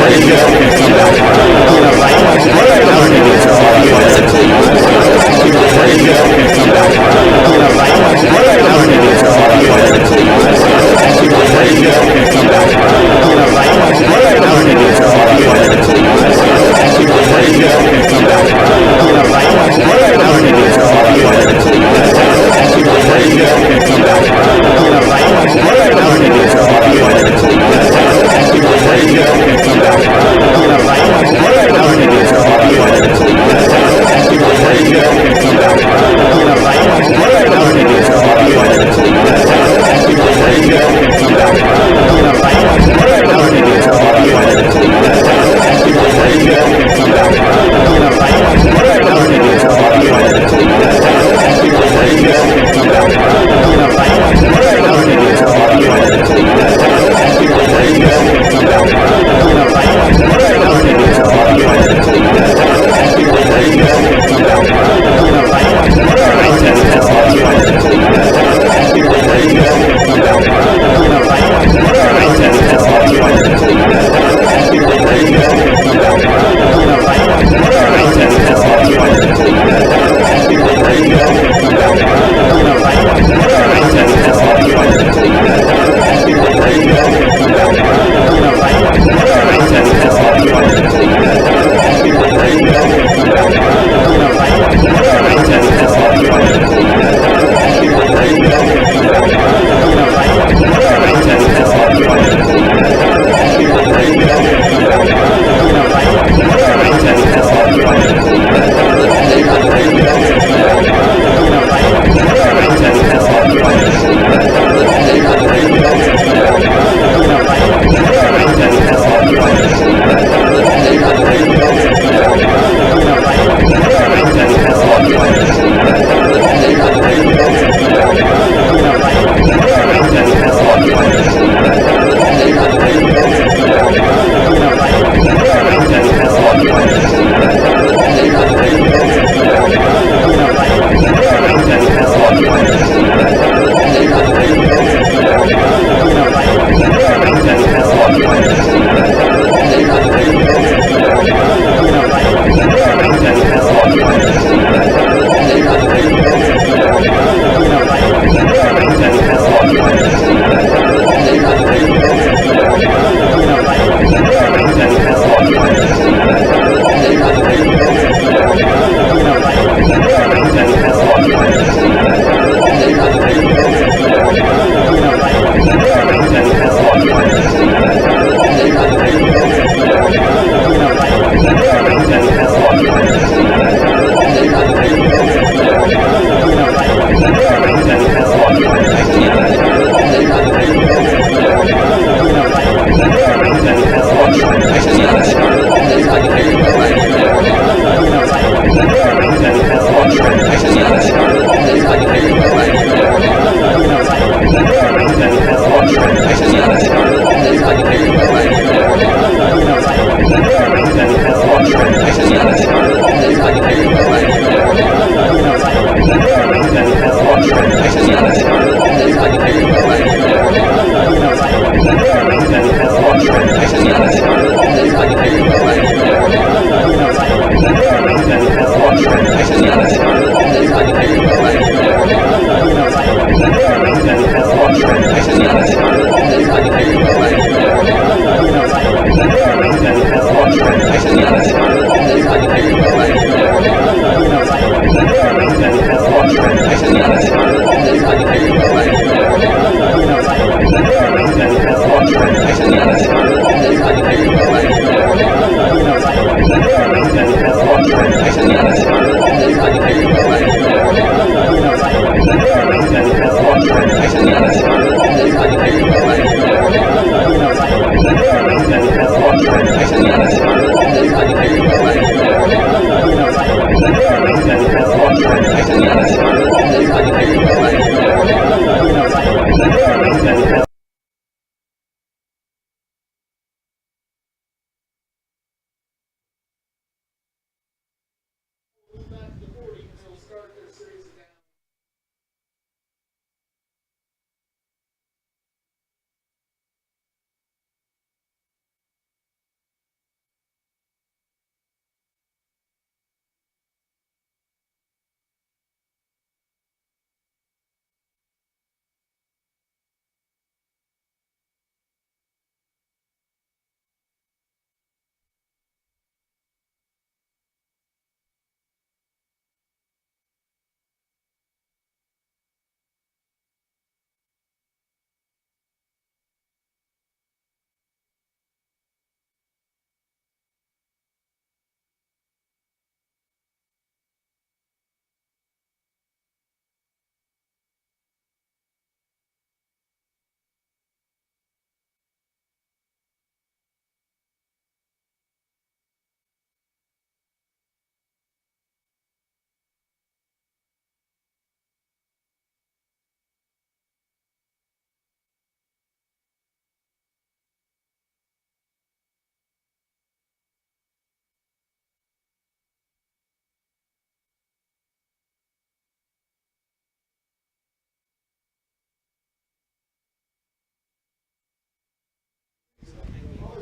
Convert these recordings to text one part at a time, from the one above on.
Until you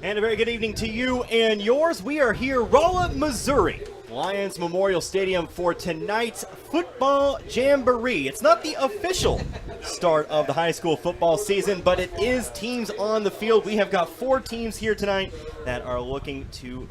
And a very good evening to you and yours. We are here, Rolla, Missouri, Lions Memorial Stadium for tonight's football jamboree. It's not the official start of the high school football season, but it is teams on the field. We have got 4 teams here tonight that are looking to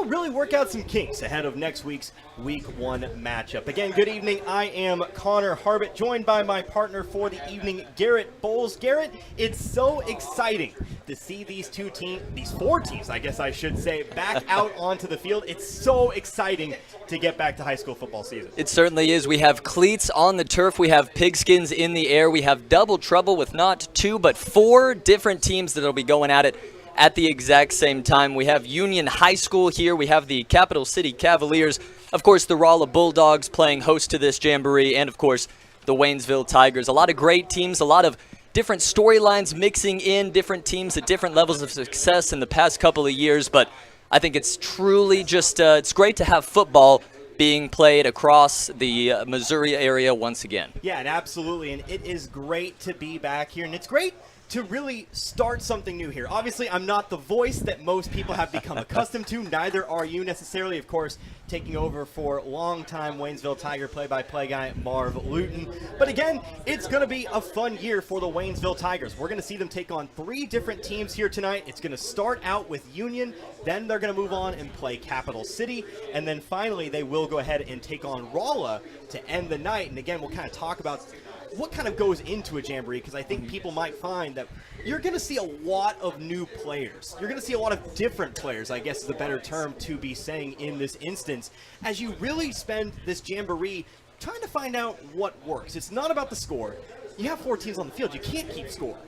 really work out some kinks ahead of next week's Week 1 matchup. Again, good evening. I am Connor Harbett, joined by my partner for the evening, Garrett Bowles. Garrett, it's so exciting to see these 4 teams, I guess I should say, back out onto the field. It's so exciting to get back to high school football season. It certainly is. We have cleats on the turf. We have pigskins in the air. We have double trouble with not 2 but 4 different teams that will be going at it at the exact same time. We have Union High School here. We have the Capital City Cavaliers. Of course, the Rolla Bulldogs playing host to this jamboree. And, of course, the Waynesville Tigers. A lot of great teams, a lot of different storylines mixing in, different teams at different levels of success in the past couple of years. But I think it's truly just it's great to have football being played across the Missouri area once again. Yeah, and absolutely. And it is great to be back here. And it's great to really start something new here. Obviously, I'm not the voice that most people have become accustomed to. Neither are you necessarily. Of course, taking over for longtime Waynesville Tiger play-by-play guy Marv Luton. But again, it's going to be a fun year for the Waynesville Tigers. We're going to see them take on 3 different teams here tonight. It's going to start out with Union, then they're going to move on and play Capital City, and then finally they will go ahead and take on Rolla to end the night. And again, we'll kind of talk about what kind of goes into a jamboree, because I think people might find that you're going to see a lot of new players. You're going to see a lot of different players, I guess is a better term to be saying in this instance, as you really spend this jamboree trying to find out what works. It's not about the score. You have 4 teams on the field. You can't keep score.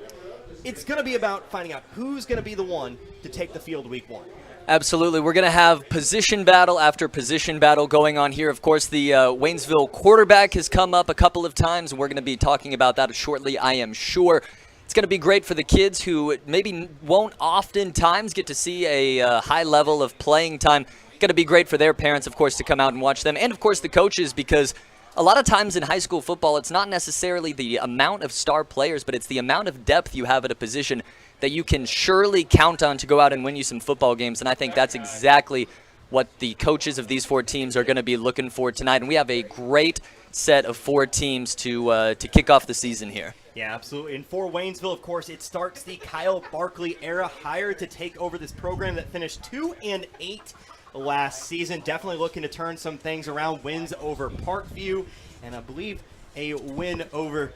It's going to be about finding out who's going to be the one to take the field week 1. Absolutely. We're going to have position battle after position battle going on here. Of course, the Waynesville quarterback has come up a couple of times, and we're going to be talking about that shortly, I am sure. It's going to be great for the kids who maybe won't oftentimes get to see a high level of playing time. Going to be great for their parents, of course, to come out and watch them, and, of course, the coaches, because a lot of times in high school football, it's not necessarily the amount of star players, but it's the amount of depth you have at a position that you can surely count on to go out and win you some football games. And I think that's exactly what the coaches of these four teams are going to be looking for tonight. And we have a great set of four teams to kick off the season here. Yeah, absolutely. And for Waynesville, of course, it starts the Kyle Barkley era, hired to take over this program that finished 2-8 last season. Definitely looking to turn some things around. Wins over Parkview, and I believe a win over,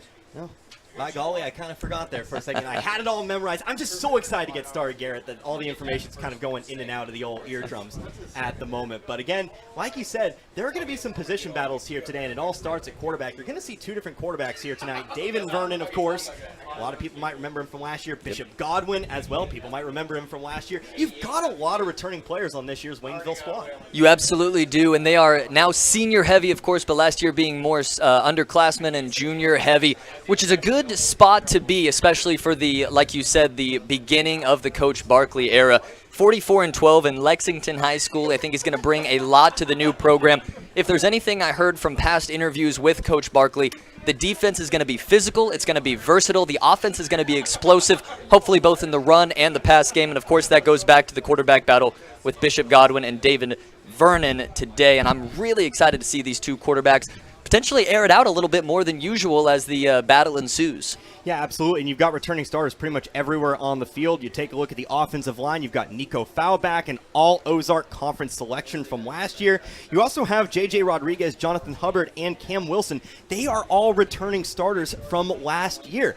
by golly, I kind of forgot there for a second. I had it all memorized. I'm just so excited to get started, Garrett, that all the information's kind of going in and out of the old eardrums at the moment. But again, like you said, there are going to be some position battles here today, and it all starts at quarterback. You're going to see two different quarterbacks here tonight. David Vernon, of course. A lot of people might remember him from last year. Bishop Godwin as well. People might remember him from last year. You've got a lot of returning players on this year's Waynesville squad. You absolutely do, and they are now senior heavy, of course, but last year being more underclassmen and junior heavy, which is a good spot to be, especially for the, like you said, the beginning of the Coach Barkley era. 44-12 in Lexington High School, I think, is going to bring a lot to the new program. If there's anything I heard from past interviews with Coach Barkley, the defense is going to be physical, it's going to be versatile, the offense is going to be explosive, hopefully both in the run and the pass game, and of course that goes back to the quarterback battle with Bishop Godwin and David Vernon today, and I'm really excited to see these two quarterbacks potentially air it out a little bit more than usual as the battle ensues. Yeah, absolutely. And you've got returning starters pretty much everywhere on the field. You take a look at the offensive line. You've got Nico Foulback, an all-Ozark Conference selection from last year. You also have J.J. Rodriguez, Jonathan Hubbard, and Cam Wilson. They are all returning starters from last year.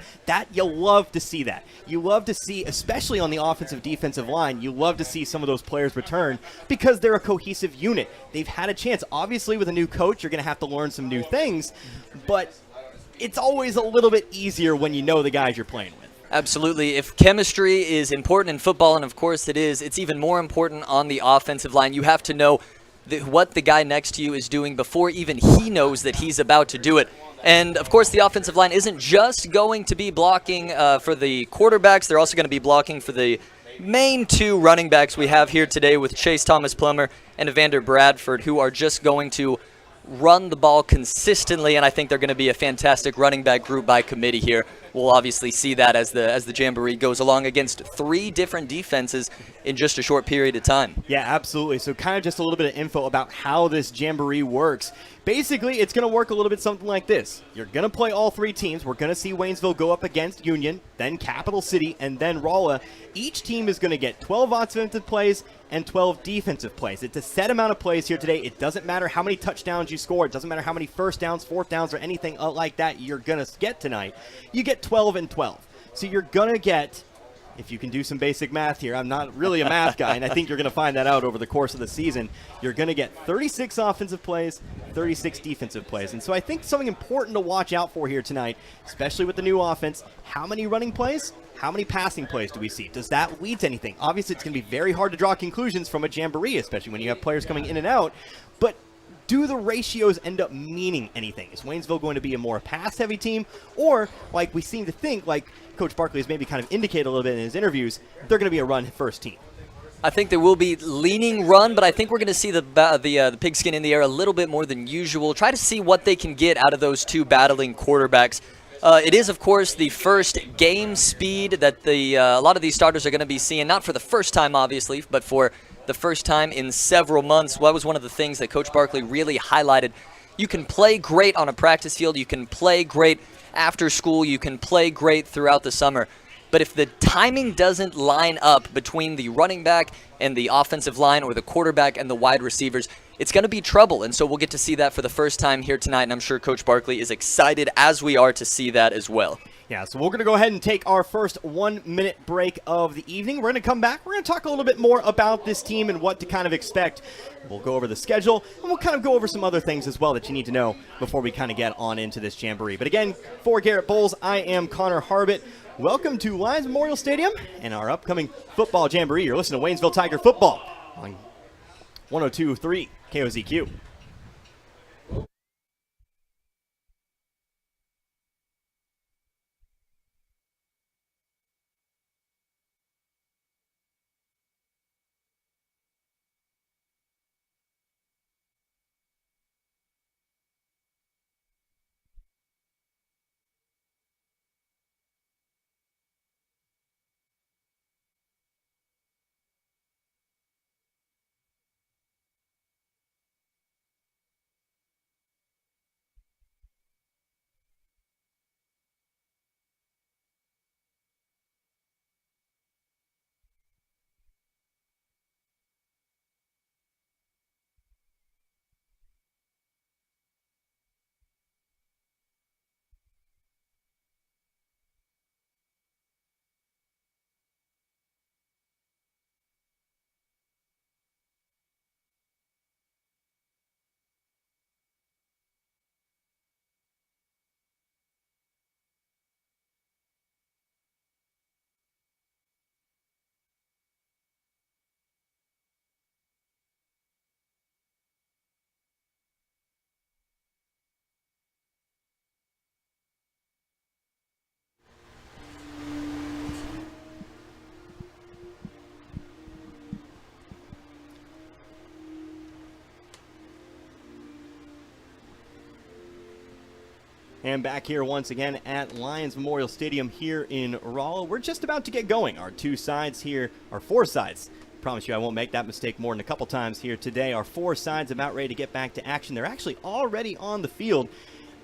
You love to see that. You love to see, especially on the offensive-defensive line, you love to see some of those players return because they're a cohesive unit. They've had a chance. Obviously, with a new coach, you're going to have to learn some new things, but it's always a little bit easier when you know the guys you're playing with. Absolutely. If chemistry is important in football, and of course it is, it's even more important on the offensive line. You have to know what the guy next to you is doing before even he knows that he's about to do it. And of course the offensive line isn't just going to be blocking for the quarterbacks. They're also going to be blocking for the main two running backs we have here today with Chase Thomas Plummer and Evander Bradford, who are just going to run the ball consistently, and I think they're going to be a fantastic running back group by committee here. We'll obviously see that as the jamboree goes along against three different defenses in just a short period of time. Yeah, absolutely. So kind of just a little bit of info about how this jamboree works. Basically, it's going to work a little bit something like this. You're going to play all three teams. We're going to see Waynesville go up against Union, then Capital City, and then Rolla. Each team is going to get 12 offensive plays and 12 defensive plays. It's a set amount of plays here today. It doesn't matter how many touchdowns you score. It doesn't matter how many first downs, fourth downs, or anything like that you're going to get tonight. You get 12 and 12. So you're going to get, if you can do some basic math here, I'm not really a math guy, and I think you're going to find that out over the course of the season. You're going to get 36 offensive plays, 36 defensive plays. And so I think something important to watch out for here tonight, especially with the new offense, how many running plays, how many passing plays do we see? Does that lead to anything? Obviously, it's going to be very hard to draw conclusions from a jamboree, especially when you have players coming in and out. But do the ratios end up meaning anything? Is Waynesville going to be a more pass-heavy team? Or, like we seem to think, like Coach Barkley has maybe kind of indicated a little bit in his interviews, they're going to be a run-first team? I think there will be leaning run, but I think we're going to see the pigskin in the air a little bit more than usual. Try to see what they can get out of those two battling quarterbacks. It is, of course, the first game speed that a lot of these starters are going to be seeing, not for the first time, obviously, but for the first time in several months. Well, that was one of the things that Coach Barkley really highlighted. You can play great on a practice field. You can play great after school. You can play great throughout the summer. But if the timing doesn't line up between the running back and the offensive line or the quarterback and the wide receivers, it's going to be trouble. And so we'll get to see that for the first time here tonight, and I'm sure Coach Barkley is excited, as we are, to see that as well. Yeah, so we're going to go ahead and take our first 1-minute break of the evening. We're going to come back. We're going to talk a little bit more about this team and what to kind of expect. We'll go over the schedule, and we'll kind of go over some other things as well that you need to know before we kind of get on into this jamboree. But again, for Garrett Bowles, I am Connor Harbit. Welcome to Lions Memorial Stadium and our upcoming football jamboree. You're listening to Waynesville Tiger Football on 102.3 KOZQ. And back here once again at Lions Memorial Stadium here in Rolla. We're just about to get going. Our four sides. Promise you I won't make that mistake more than a couple times here today. Our four sides about ready to get back to action. They're actually already on the field.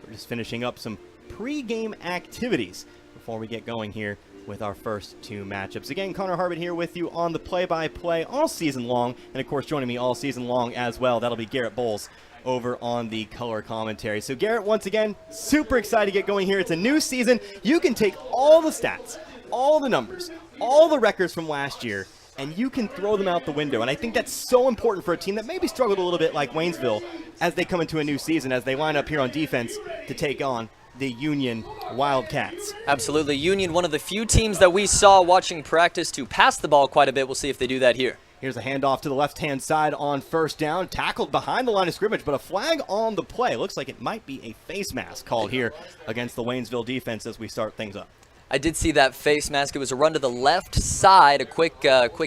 We're just finishing up some pre-game activities before we get going here with our first two matchups. Again, Connor Harbit here with you on the play-by-play all season long. And of course, joining me all season long as well, that'll be Garrett Bowles over on the color commentary. So Garrett, once again, super excited to get going here. It's a new season. You can take all the stats, all the numbers, all the records from last year, and you can throw them out the window. And I think that's so important for a team that maybe struggled a little bit like Waynesville as they come into a new season, as they line up here on defense to take on the Union Wildcats. Absolutely. Union, one of the few teams that we saw watching practice to pass the ball quite a bit. We'll see if they do that here. Here's a handoff to the left-hand side on first down. Tackled behind the line of scrimmage, but a flag on the play. Looks like it might be a face mask called here against the Waynesville defense as we start things up. I did see that face mask. It was a run to the left side, a quick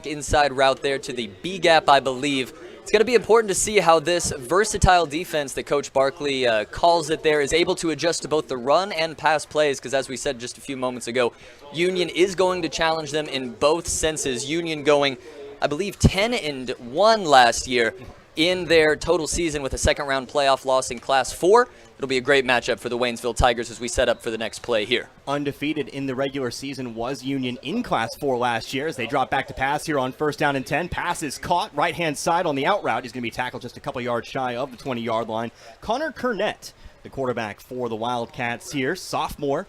inside route there to the B gap, I believe. It's going to be important to see how this versatile defense that Coach Barkley calls it there is able to adjust to both the run and pass plays, because as we said just a few moments ago, Union is going to challenge them in both senses. Union going, I believe, 10-1 last year in their total season with a second-round playoff loss in Class 4. It'll be a great matchup for the Waynesville Tigers as we set up for the next play here. Undefeated in the regular season was Union in Class 4 last year as they drop back to pass here on first down and 10. Pass is caught right-hand side on the out route. He's going to be tackled just a couple yards shy of the 20-yard line. Connor Kernett, the quarterback for the Wildcats here, sophomore,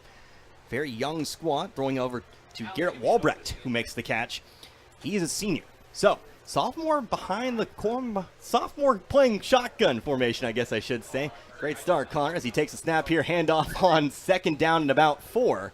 very young squad, throwing over to Garrett Walbrecht, who makes the catch. He's a senior. So, sophomore behind the sophomore playing shotgun formation, I guess I should say. Great start, Connor, as he takes a snap here. Handoff on second down and about 4.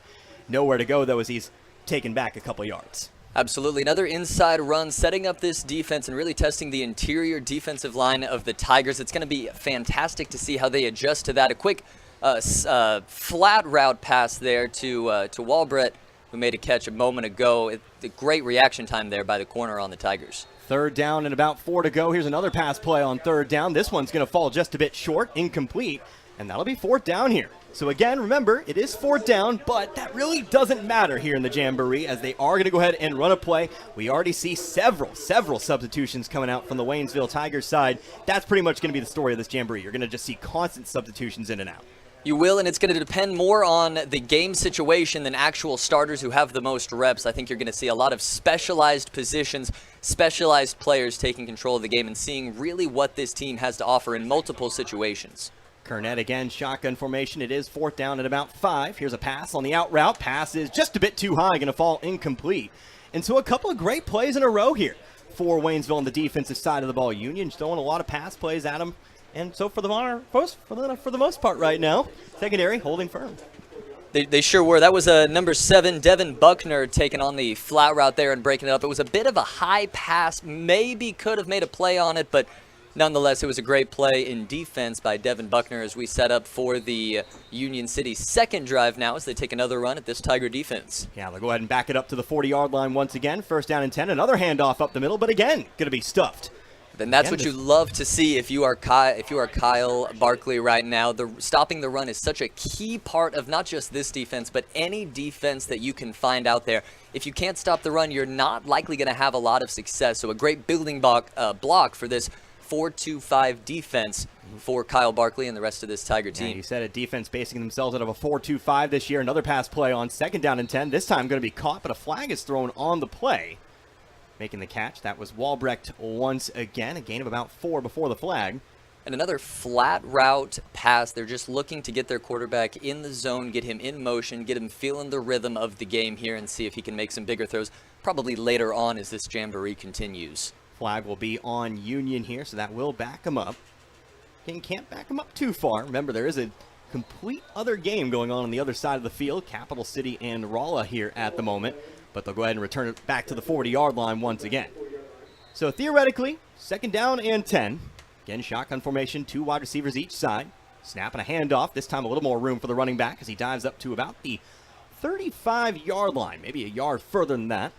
Nowhere to go, though, as he's taken back a couple yards. Absolutely. Another inside run, setting up this defense and really testing the interior defensive line of the Tigers. It's going to be fantastic to see how they adjust to that. A quick flat route pass there to Walbrecht, who made a catch a moment ago. A great reaction time there by the corner on the Tigers. Third down and about 4 to go. Here's another pass play on third down. This one's going to fall just a bit short, incomplete, and that'll be fourth down here. So again, remember, it is fourth down, but that really doesn't matter here in the Jamboree as they are going to go ahead and run a play. We already see several substitutions coming out from the Waynesville Tigers side. That's pretty much going to be the story of this Jamboree. You're going to just see constant substitutions in and out. You will, and it's going to depend more on the game situation than actual starters who have the most reps. I think you're going to see a lot of specialized positions, specialized players taking control of the game and seeing really what this team has to offer in multiple situations. Kernett again, shotgun formation. It is fourth down at about 5. Here's a pass on the out route. Pass is just a bit too high, going to fall incomplete. And so a couple of great plays in a row here for Waynesville on the defensive side of the ball. Union throwing a lot of pass plays at them. And so for the most part right now, secondary holding firm. They sure were. That was number 7, Devin Buckner, taking on the flat route there and breaking it up. It was a bit of a high pass. Maybe could have made a play on it, but nonetheless, it was a great play in defense by Devin Buckner as we set up for the Union City second drive now as they take another run at this Tiger defense. Yeah, they'll go ahead and back it up to the 40-yard line once again. First down and 10. Another handoff up the middle, but again, going to be stuffed. Then that's what you love to see if you are Kyle Barkley right now. Stopping the run is such a key part of not just this defense, but any defense that you can find out there. If you can't stop the run, you're not likely going to have a lot of success. So a great building block for this 4-2-5 defense for Kyle Barkley and the rest of this Tiger team. Yeah, you said a defense basing themselves out of a 4-2-5 this year. Another pass play on second down and 10. This time going to be caught, but a flag is thrown on the play. Making the catch, that was Walbrecht once again, a gain of about 4 before the flag. And another flat route pass. They're just looking to get their quarterback in the zone, get him in motion, get him feeling the rhythm of the game here and see if he can make some bigger throws, probably later on as this jamboree continues. Flag will be on Union here, so that will back him up. Again, can't back him up too far. Remember, there is a complete other game going on the other side of the field. Capital City and Rolla here at the moment. But they'll go ahead and return it back to the 40-yard line once again. So theoretically, second down and 10. Again, shotgun formation, 2 wide receivers each side. Snap and a handoff. This time a little more room for the running back as he dives up to about the 35-yard line, maybe a yard further than that.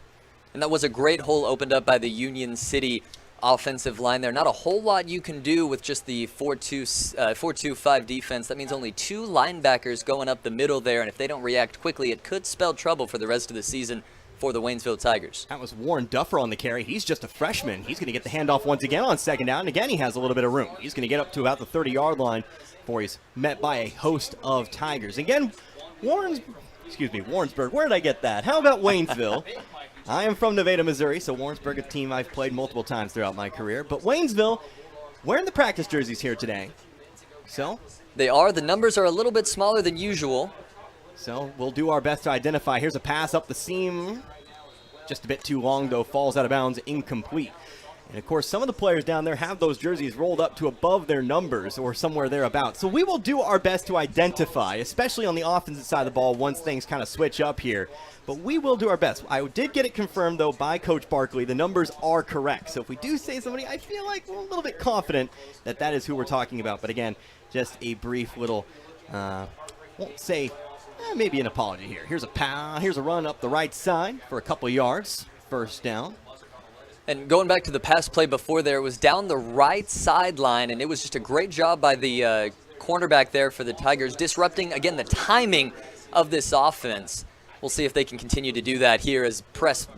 And that was a great hole opened up by the Union City offensive line there. Not a whole lot you can do with just the 4-2-5 defense. That means only 2 linebackers going up the middle there, and if they don't react quickly, it could spell trouble for the rest of the season for the Waynesville Tigers. That was Warren Duffer on the carry. He's just a freshman. He's going to get the handoff once again on second down, and again he has a little bit of room. He's going to get up to about the 30-yard line before he's met by a host of Tigers. Again, Warrensburg. Where did I get that? How about Waynesville? I am from Nevada, Missouri, so Warrensburg, a team I've played multiple times throughout my career. But Waynesville, wearing the practice jerseys here today. So they are. The numbers are a little bit smaller than usual. So we'll do our best to identify. Here's a pass up the seam. Just a bit too long, though. Falls out of bounds, incomplete. And, of course, some of the players down there have those jerseys rolled up to above their numbers or somewhere thereabouts. So we will do our best to identify, especially on the offensive side of the ball once things kind of switch up here. But we will do our best. I did get it confirmed, though, by Coach Barkley. The numbers are correct. So if we do say somebody, I feel like we're a little bit confident that that is who we're talking about. But, again, just a brief little, won't say, maybe an apology here. Here's a run up the right side for a couple yards. First down. And going back to the pass play before there, it was down the right sideline, and it was just a great job by the cornerback there for the Tigers, disrupting, again, the timing of this offense. We'll see if they can continue to do that here as press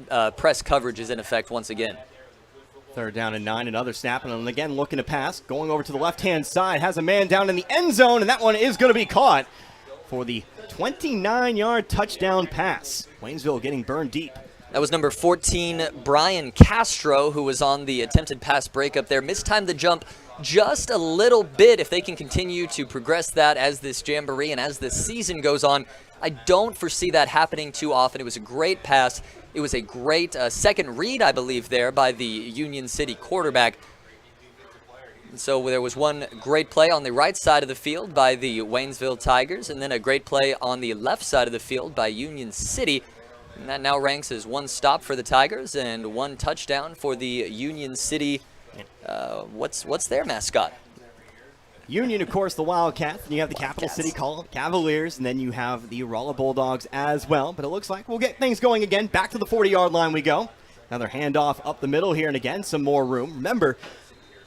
coverage is in effect once again. Third down and 9, another snap, and again looking to pass. Going over to the left-hand side, has a man down in the end zone, and that one is going to be caught for the 29-yard touchdown pass. Waynesville getting burned deep. That was number 14, Brian Castro, who was on the attempted pass breakup there. Mistimed the jump just a little bit. If they can continue to progress that as this jamboree and as this season goes on, I don't foresee that happening too often. It was a great pass. It was a great second read, I believe, there by the Union City quarterback. And so there was one great play on the right side of the field by the Waynesville Tigers, and then a great play on the left side of the field by Union City. And that now ranks as 1 stop for the Tigers and 1 touchdown for the Union City. What's their mascot? Union, of course, the Wildcats. And you have the Capital City Cavaliers, and then you have the Rolla Bulldogs as well. But it looks like we'll get things going again. Back to the 40-yard line we go. Another handoff up the middle here, and again, some more room. Remember,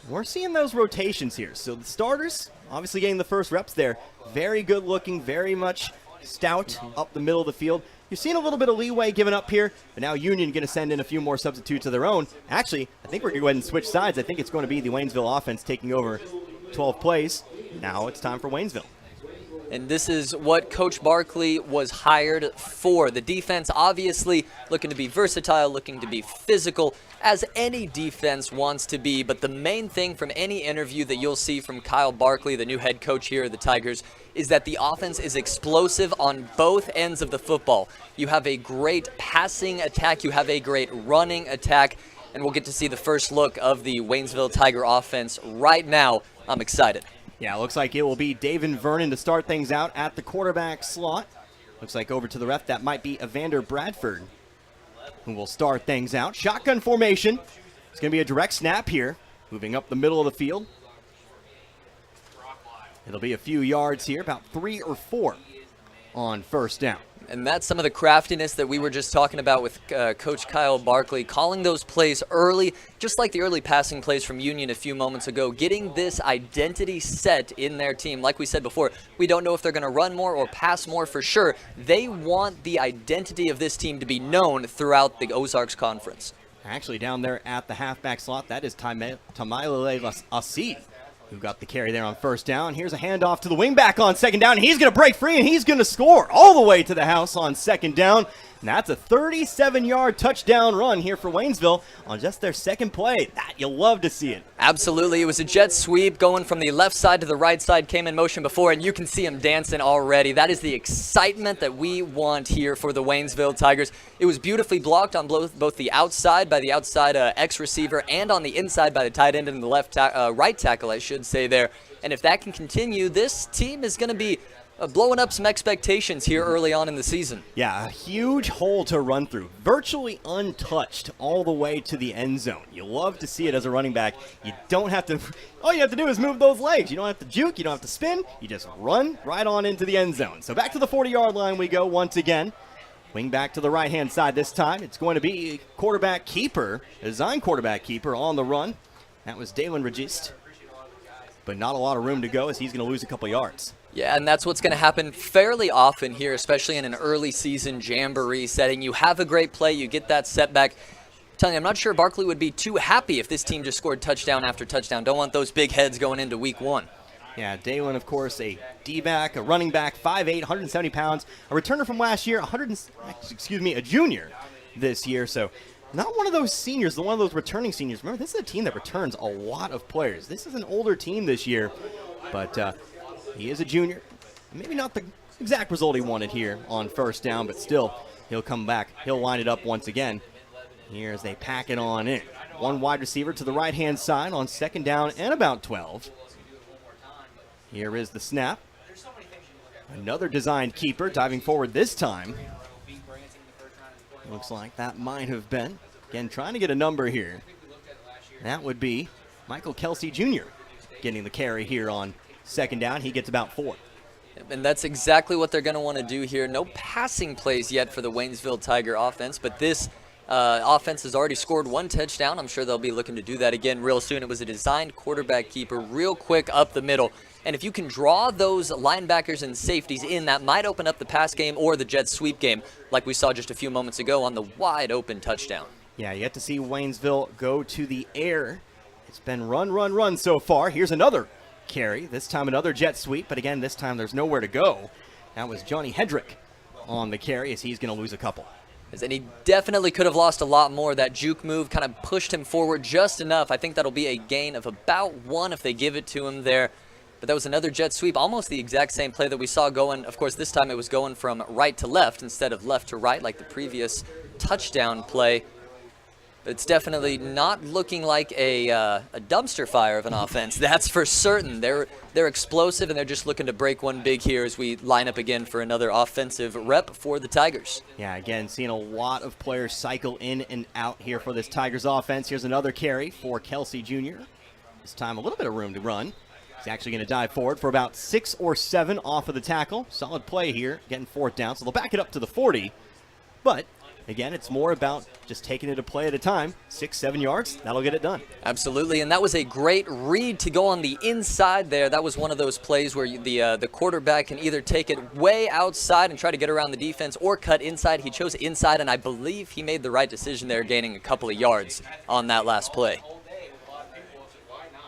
we're seeing those rotations here. So the starters, obviously getting the first reps there. Very good looking, very much stout up the middle of the field. You're seeing a little bit of leeway given up here, but now Union going to send in a few more substitutes of their own. Actually, I think we're going to go ahead and switch sides. I think it's going to be the Waynesville offense taking over 12 plays. Now it's time for Waynesville. And this is what Coach Barkley was hired for. The defense obviously looking to be versatile, looking to be physical, as any defense wants to be. But the main thing from any interview that you'll see from Kyle Barkley, the new head coach here at the Tigers, is that the offense is explosive on both ends of the football. You have a great passing attack, you have a great running attack, and we'll get to see the first look of the Waynesville Tiger offense right now. I'm excited. Yeah, it looks like it will be David Vernon to start things out at the quarterback slot. Looks like over to the left, that might be Evander Bradford, who will start things out. Shotgun formation. It's going to be a direct snap here, moving up the middle of the field. It'll be a few yards here, about 3 or 4 on first down. And that's some of the craftiness that we were just talking about with Coach Kyle Barkley, calling those plays early, just like the early passing plays from Union a few moments ago, getting this identity set in their team. Like we said before, we don't know if they're going to run more or pass more for sure. They want the identity of this team to be known throughout the Ozarks Conference. Actually, down there at the halfback slot, that is Tamailele Asi, who got the carry there on first down. Here's a handoff to the wingback on second down. He's going to break free, and he's going to score all the way to the house on second down. And that's a 37-yard touchdown run here for Waynesville on just their second play. That, you'll love to see it. Absolutely. It was a jet sweep going from the left side to the right side, came in motion before, and you can see him dancing already. That is the excitement that we want here for the Waynesville Tigers. It was beautifully blocked on both the outside by the outside X-receiver and on the inside by the tight end and the right tackle, I should say there. And if that can continue, this team is going to be blowing up some expectations here early on in the season. Yeah, a huge hole to run through. Virtually untouched all the way to the end zone. You love to see it as a running back. You don't have to, all you have to do is move those legs. You don't have to juke, you don't have to spin. You just run right on into the end zone. So back to the 40-yard line we go once again. Wing back to the right-hand side this time. It's going to be quarterback keeper, design quarterback keeper on the run. That was Dalen Regist. But not a lot of room to go as he's going to lose a couple yards. Yeah, and that's what's going to happen fairly often here, especially in an early season jamboree setting. You have a great play, you get that setback. I'm telling you, I'm not sure Barkley would be too happy if this team just scored touchdown after touchdown. Don't want those big heads going into week 1. Yeah, Dalen, of course, a D-back, a running back, 5'8", 170 pounds, a returner from last year, a junior this year. So not one of those seniors, one of those returning seniors. Remember, this is a team that returns a lot of players. This is an older team this year, but he is a junior. Maybe not the exact result he wanted here on first down, but still, he'll come back. He'll line it up once again. Here's they pack it on in. One wide receiver to the right-hand side on second down and about 12. Here is the snap. Another designed keeper diving forward this time. Looks like that might have been. Again, trying to get a number here. That would be Michael Kelsey Jr. getting the carry here on second down. He gets about 4. And that's exactly what they're going to want to do here. No passing plays yet for the Waynesville Tiger offense, but this offense has already scored 1 touchdown. I'm sure they'll be looking to do that again real soon. It was a designed quarterback keeper, real quick up the middle. And if you can draw those linebackers and safeties in, that might open up the pass game or the jet sweep game, like we saw just a few moments ago on the wide open touchdown. Yeah, you get to see Waynesville go to the air. It's been run so far. Here's another carry. This time another jet sweep, but again, this time there's nowhere to go. That was Johnny Hedrick on the carry as he's going to lose a couple. And he definitely could have lost a lot more. That juke move kind of pushed him forward just enough. I think that'll be a gain of about 1 if they give it to him there. But that was another jet sweep, almost the exact same play that we saw going. Of course, this time it was going from right to left instead of left to right like the previous touchdown play. But it's definitely not looking like a dumpster fire of an offense. That's for certain. They're explosive, and they're just looking to break one big here as we line up again for another offensive rep for the Tigers. Yeah, again, seeing a lot of players cycle in and out here for this Tigers offense. Here's another carry for Kelsey Jr. This time a little bit of room to run. He's actually going to dive forward for about 6 or 7 off of the tackle. Solid play here, getting 4th down. So they'll back it up to the 40. But again, it's more about just taking it a play at a time. 6-7 yards, that'll get it done. Absolutely, and that was a great read to go on the inside there. That was one of those plays where the quarterback can either take it way outside and try to get around the defense or cut inside. He chose inside, and I believe he made the right decision there, gaining a couple of yards on that last play.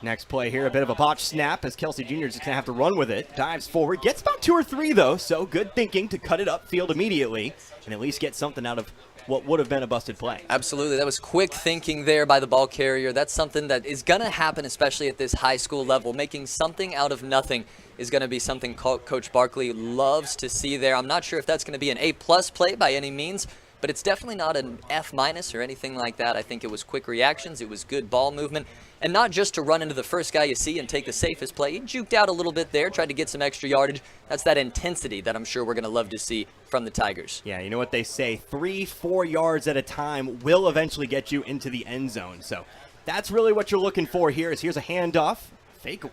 Next play here, a bit of a botch snap as Kelsey Jr. is just going to have to run with it. Dives forward, gets about 2 or 3 though, so good thinking to cut it upfield immediately and at least get something out of what would have been a busted play. Absolutely. That was quick thinking there by the ball carrier. That's something that is going to happen, especially at this high school level. Making something out of nothing is going to be something Coach Barkley loves to see there. I'm not sure if that's going to be an A+ play by any means, but it's definitely not an F- or anything like that. I think it was quick reactions, it was good ball movement, and not just to run into the first guy you see and take the safest play. He juked out a little bit there, tried to get some extra yardage. That's that intensity that I'm sure we're going to love to see from the Tigers. Yeah, you know what they say, 3-4 yards at a time will eventually get you into the end zone. So that's really what you're looking for here. Here's a handoff, fake,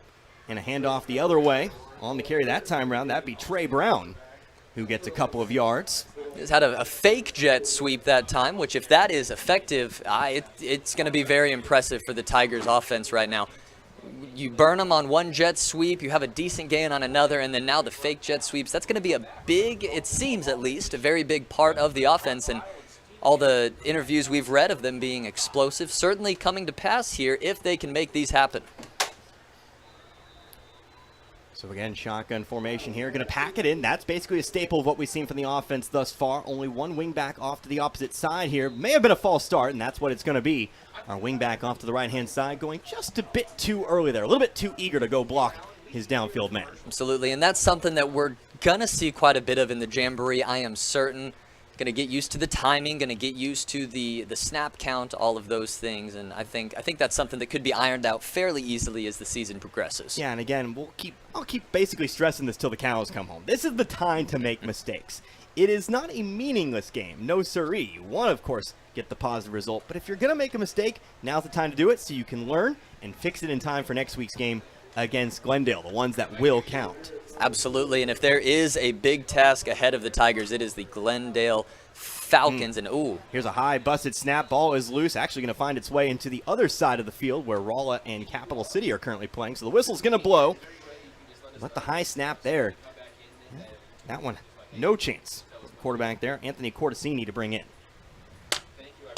and a handoff the other way. On the carry that time around, that'd be Trey Brown, who gets a couple of yards. He's had a fake jet sweep that time, which if that is effective, it's going to be very impressive for the Tigers offense right now. You burn them on one jet sweep, you have a decent gain on another, and then now the fake jet sweeps. That's going to be a big, it seems at least, a very big part of the offense. And all the interviews we've read of them being explosive, certainly coming to pass here if they can make these happen. So again, shotgun formation here. Going to pack it in. That's basically a staple of what we've seen from the offense thus far. Only one wingback off to the opposite side here. May have been a false start, and that's what it's going to be. Our wingback off to the right-hand side going just a bit too early there. A little bit too eager to go block his downfield man. Absolutely, and that's something that we're going to see quite a bit of in the Jamboree, I am certain. Going to get used to the timing, going to get used to the snap count, all of those things, and I think that's something that could be ironed out fairly easily as the season progresses. Yeah, and again, I'll keep basically stressing this till the cows come home. This is the time to make mistakes. It is not a meaningless game, no siree. You want to, of course, get the positive result, but if you're going to make a mistake, now's the time to do it so you can learn and fix it in time for next week's game against Glendale, the ones that will count. Absolutely, and if there is a big task ahead of the Tigers, it is the Glendale Falcons. And here's a high busted snap. Ball is loose, actually going to find its way into the other side of the field where Rolla and Capital City are currently playing. So the whistle's going to blow. Let the high snap there. That one, no chance. Quarterback there, Anthony Cortesini to bring in.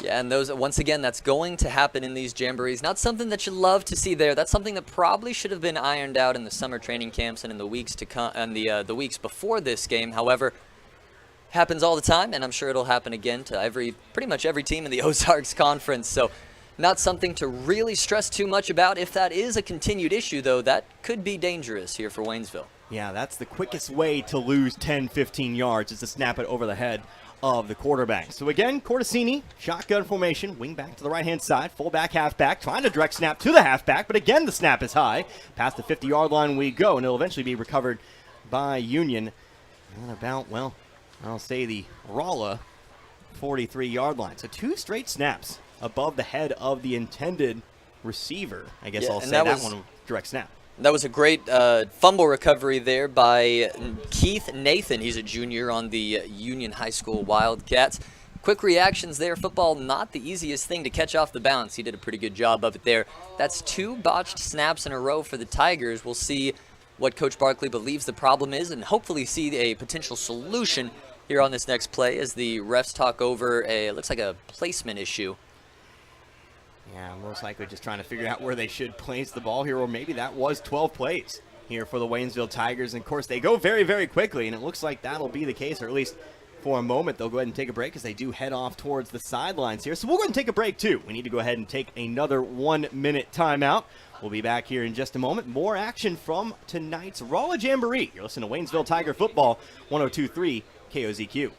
Yeah, and those, once again, that's going to happen in these jamborees. Not something that you love to see there. That's something that probably should have been ironed out in the summer training camps and in the weeks to come, and the weeks before this game. However, happens all the time, and I'm sure it'll happen again to pretty much every team in the Ozarks Conference. So, not something to really stress too much about. If that is a continued issue, though, that could be dangerous here for Waynesville. Yeah, that's the quickest way to lose 10, 15 yards is to snap it over the head of the quarterback. So again, Cortesini, shotgun formation, wing back to the right-hand side, fullback, halfback, trying to direct snap to the halfback, but again, the snap is high. Past the 50-yard line we go, and it'll eventually be recovered by Union. And about, well, I'll say the Rolla 43-yard line. So two straight snaps above the head of the intended receiver. I guess I'll say that one direct snap. That was a great fumble recovery there by Keith Nathan. He's a junior on the Union High School Wildcats. Quick reactions there. Football, not the easiest thing to catch off the bounce. He did a pretty good job of it there. That's two botched snaps in a row for the Tigers. We'll see what Coach Barkley believes the problem is and hopefully see a potential solution here on this next play as the refs talk over it looks like a placement issue. Yeah, most likely just trying to figure out where they should place the ball here, or maybe that was 12 plays here for the Waynesville Tigers. And, of course, they go very, very quickly, and it looks like that'll be the case, or at least for a moment they'll go ahead and take a break as they do head off towards the sidelines here. So we'll go ahead and take a break, too. We need to go ahead and take another 1-minute timeout. We'll be back here in just a moment. More action from tonight's Rolla Jamboree. You're listening to Waynesville Tiger Football, 102.3 KOZQ.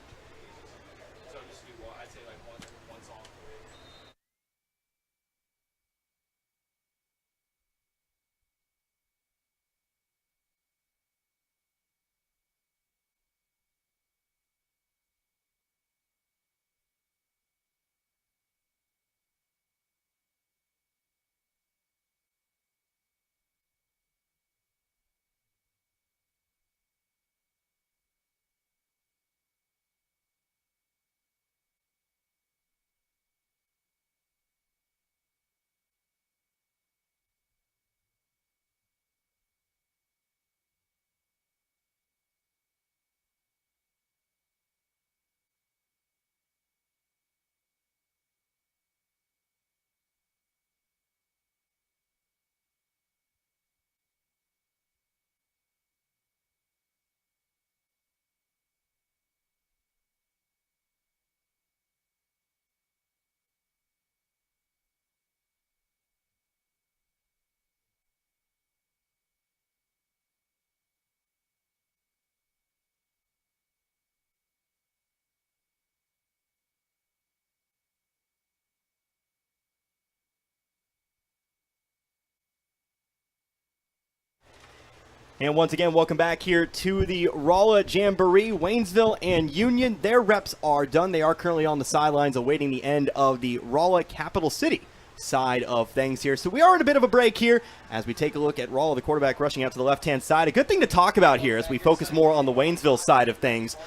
And once again, welcome back here to the Rolla Jamboree. Waynesville and Union, their reps are done. They are currently on the sidelines awaiting the end of the Rolla Capital City side of things here. So we are in a bit of a break here as we take a look at Rolla, the quarterback rushing out to the left-hand side. A good thing to talk about here as we focus more on the Waynesville side of things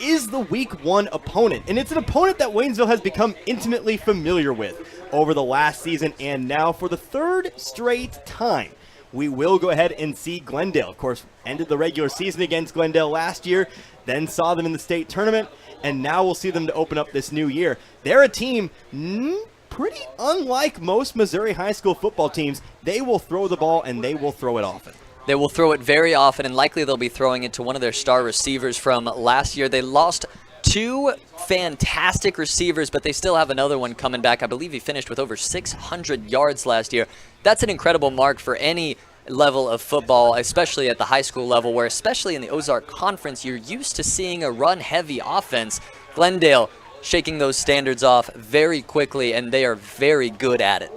is the Week 1 opponent. And it's an opponent that Waynesville has become intimately familiar with over the last season and now for the third straight time. We will go ahead and see Glendale. Of course, ended the regular season against Glendale last year, then saw them in the state tournament, and now we'll see them to open up this new year. They're a team pretty unlike most Missouri high school football teams. They will throw the ball, and they will throw it often. They will throw it very often, and likely they'll be throwing it to one of their star receivers from last year. They lost two fantastic receivers, but they still have another one coming back. I believe he finished with over 600 yards last year. That's an incredible mark for any level of football, especially at the high school level, where especially in the Ozark Conference, you're used to seeing a run-heavy offense. Glendale shaking those standards off very quickly, and they are very good at it.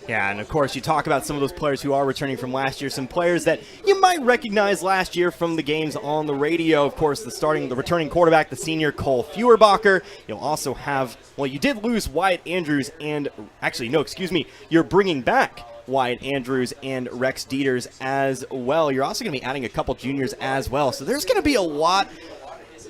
Yeah, and of course, you talk about some of those players who are returning from last year, some players that you might recognize last year from the games on the radio. Of course, the returning quarterback, the senior Cole Feuerbacher. You'll also have, well, you did lose Wyatt Andrews and, actually, no, excuse me, you're bringing back Wyatt Andrews and Rex Dieters as well. You're also going to be adding a couple juniors as well. So there's going to be a lot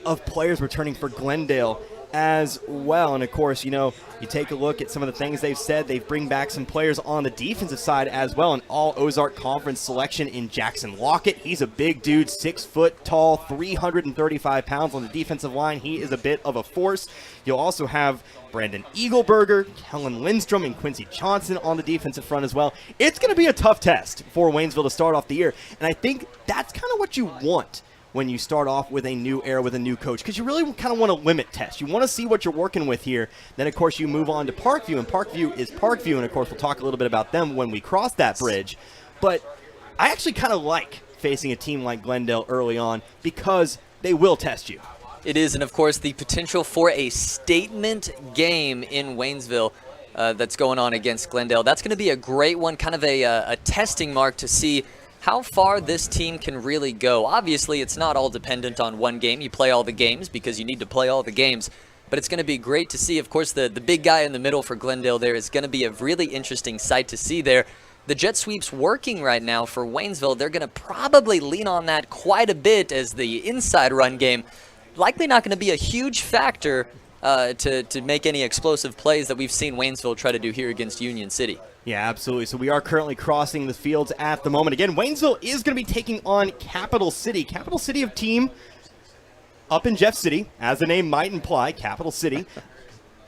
of players returning for Glendale as well. And of course, you know, you take a look at some of the things they've said. They bring back some players on the defensive side as well. An all Ozark Conference selection in Jackson Lockett. He's a big dude, 6 foot tall, 335 pounds on the defensive line. He is a bit of a force. You'll also have Brandon Eagleberger, Kellen Lindstrom, and Quincy Johnson on the defensive front as well. It's going to be a tough test for Waynesville to start off the year. And I think that's kind of what you want when you start off with a new era with a new coach, because you really kind of want to limit tests. You want to see what you're working with here. Then, of course, you move on to Parkview, and Parkview is Parkview, and, of course, we'll talk a little bit about them when we cross that bridge. But I actually kind of like facing a team like Glendale early on because they will test you. It is, and, of course, the potential for a statement game in Waynesville that's going on against Glendale. That's going to be a great one, kind of a testing mark to see how far this team can really go. Obviously, it's not all dependent on one game. You play all the games because you need to play all the games. But it's going to be great to see. Of course, the big guy in the middle for Glendale there is going to be a really interesting sight to see there. The jet sweep's working right now for Waynesville. They're going to probably lean on that quite a bit as the inside run game. Likely not going to be a huge factor to make any explosive plays that we've seen Waynesville try to do here against Union City. Yeah, absolutely. So we are currently crossing the fields at the moment. Again, Waynesville is going to be taking on Capital City. Capital City of team up in Jeff City, as the name might imply, Capital City.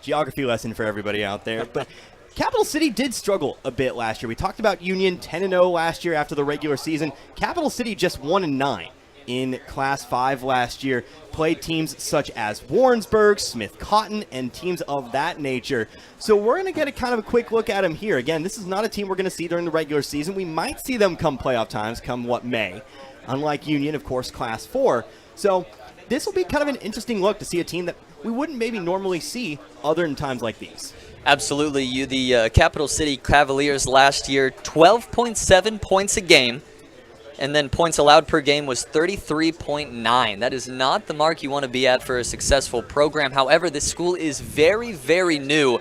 Geography lesson for everybody out there. But Capital City did struggle a bit last year. We talked about Union 10-0 last year after the regular season. Capital City just 1-9 in Class 5 last year. Played teams such as Warrensburg, Smith Cotton, and teams of that nature. So we're going to get a kind of a quick look at them here. Again, this is not a team we're going to see during the regular season. We might see them come playoff times, come what may. Unlike Union, of course, Class 4. So this will be kind of an interesting look to see a team that we wouldn't maybe normally see other than times like these. Absolutely. The Capital City Cavaliers last year, 12.7 points a game. And then points allowed per game was 33.9. That is not the mark you want to be at for a successful program. However, this school is very, very new,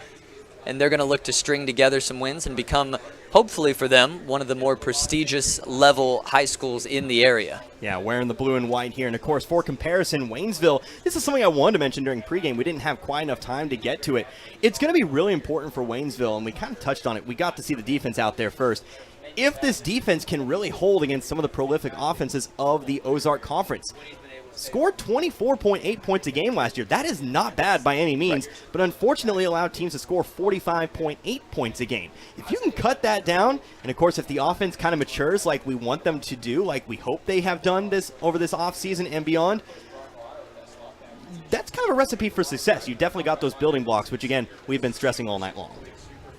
and they're going to look to string together some wins and become, hopefully for them, one of the more prestigious level high schools in the area. Yeah, wearing the blue and white here. And, of course, for comparison, Waynesville, this is something I wanted to mention during pregame. We didn't have quite enough time to get to it. It's going to be really important for Waynesville, and we kind of touched on it. We got to see the defense out there first. If this defense can really hold against some of the prolific offenses of the Ozark Conference. Scored 24.8 points a game last year. That is not bad by any means, but unfortunately allowed teams to score 45.8 points a game. If you can cut that down, and of course if the offense kind of matures like we want them to do, like we hope they have done this over this offseason and beyond, that's kind of a recipe for success. You definitely got those building blocks, which again, we've been stressing all night long.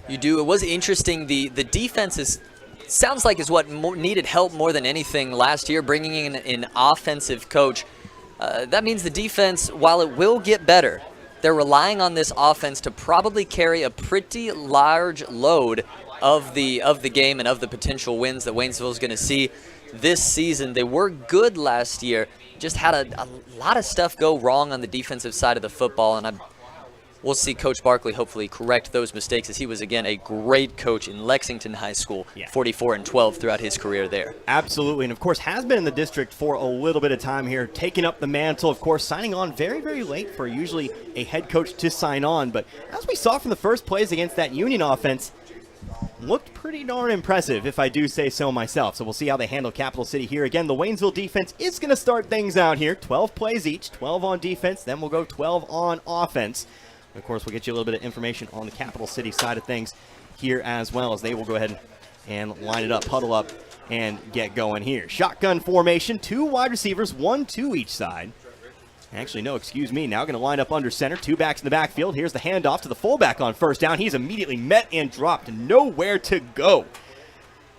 You do. It was interesting. The defense sounds like is what needed help more than anything last year, bringing in an offensive coach. That means the defense, while it will get better, they're relying on this offense to probably carry a pretty large load of the game and of the potential wins that Waynesville is going to see. this season. They were good last year, just had a lot of stuff go wrong on the defensive side of the football, and we'll see Coach Barkley hopefully correct those mistakes, as he was, again, a great coach in Lexington High School, 44-12 throughout his career there. Absolutely, and of course has been in the district for a little bit of time here, taking up the mantle, of course, signing on very, very late for usually a head coach to sign on. But as we saw from the first plays against that Union offense, looked pretty darn impressive, if I do say so myself. So we'll see how they handle Capital City here. Again, the Waynesville defense is going to start things out here. 12 plays each, 12 on defense, then we'll go 12 on offense. Of course, we'll get you a little bit of information on the Capital City side of things here as well, as they will go ahead and line it up, huddle up, and get going here. Shotgun formation, 2 wide receivers, 1-2 each side. Actually, no, excuse me. Now going to line up under center, 2 backs in the backfield. Here's the handoff to the fullback on first down. He's immediately met and dropped. Nowhere to go.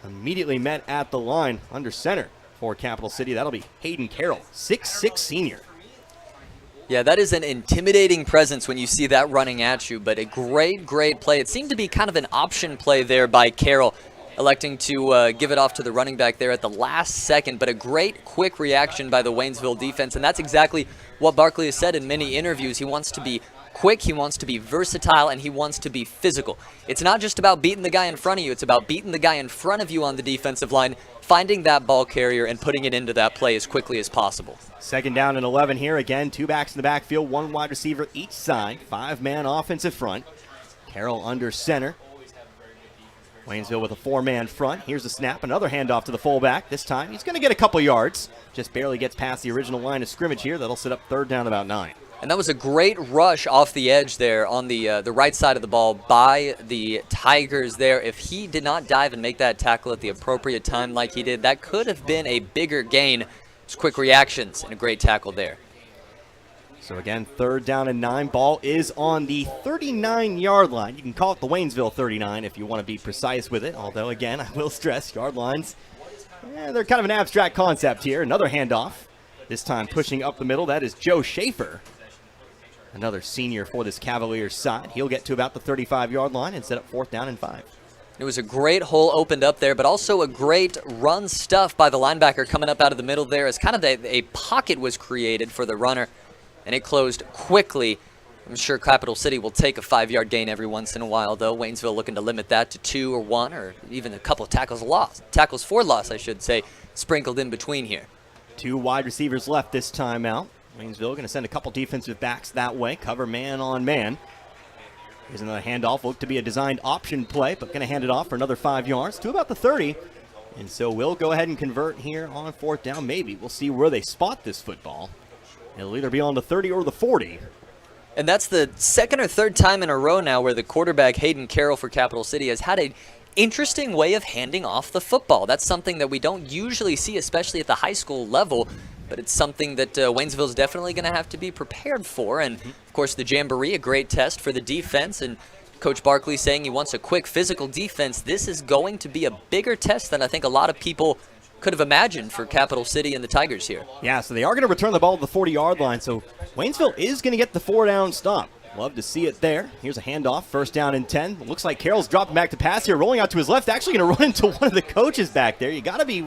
Immediately met at the line under center for Capital City. That'll be Hayden Carroll, 6'6" senior. Yeah, that is an intimidating presence when you see that running at you, but a great, great play. It seemed to be kind of an option play there by Carroll, electing to give it off to the running back there at the last second, but a great, quick reaction by the Waynesville defense, and that's exactly what Barkley has said in many interviews. He wants to be quick, he wants to be versatile, and he wants to be physical. It's not just about beating the guy in front of you, it's about beating the guy in front of you on the defensive line, finding that ball carrier and putting it into that play as quickly as possible. 2nd down and 11 here. Again, 2 backs in the backfield, 1 wide receiver each side, 5-man offensive front. Carroll under center. Waynesville with a 4-man front. Here's the snap, another handoff to the fullback. This time he's going to get a couple yards. Just barely gets past the original line of scrimmage here. That'll set up 3rd down about 9. And that was a great rush off the edge there on the right side of the ball by the Tigers there. If he did not dive and make that tackle at the appropriate time like he did, that could have been a bigger gain. Just quick reactions and a great tackle there. So again, 3rd down and 9. Ball is on the 39-yard line. You can call it the Waynesville 39 if you want to be precise with it. Although, again, I will stress, yard lines, they're kind of an abstract concept here. Another handoff. This time pushing up the middle. That is Joe Schaefer. Another senior for this Cavaliers side. He'll get to about the 35-yard line and set up 4th down and 5. It was a great hole opened up there, but also a great run stuff by the linebacker coming up out of the middle there, as kind of a pocket was created for the runner, and it closed quickly. I'm sure Capital City will take a 5-yard gain every once in a while, though. Waynesville looking to limit that to 2 or 1, or even a couple of tackles for loss, I should say, sprinkled in between here. 2 wide receivers left this time out. Waynesville going to send a couple defensive backs that way, cover man on man. Here's another handoff, looked to be a designed option play, but going to hand it off for another 5 yards to about the 30. And so we'll go ahead and convert here on 4th down, maybe. We'll see where they spot this football. It'll either be on the 30 or the 40. And that's the 2nd or 3rd time in a row now where the quarterback, Hayden Carroll for Capital City, has had an interesting way of handing off the football. That's something that we don't usually see, especially at the high school level. But it's something that Waynesville is definitely going to have to be prepared for. And, of course, the jamboree, a great test for the defense. And Coach Barkley saying he wants a quick physical defense. This is going to be a bigger test than I think a lot of people could have imagined for Capital City and the Tigers here. Yeah, so they are going to return the ball to the 40-yard line. So Waynesville is going to get the 4-down stop. Love to see it there. Here's a handoff, 1st down and 10. Looks like Carroll's dropping back to pass here, rolling out to his left. Actually going to run into one of the coaches back there. You got to be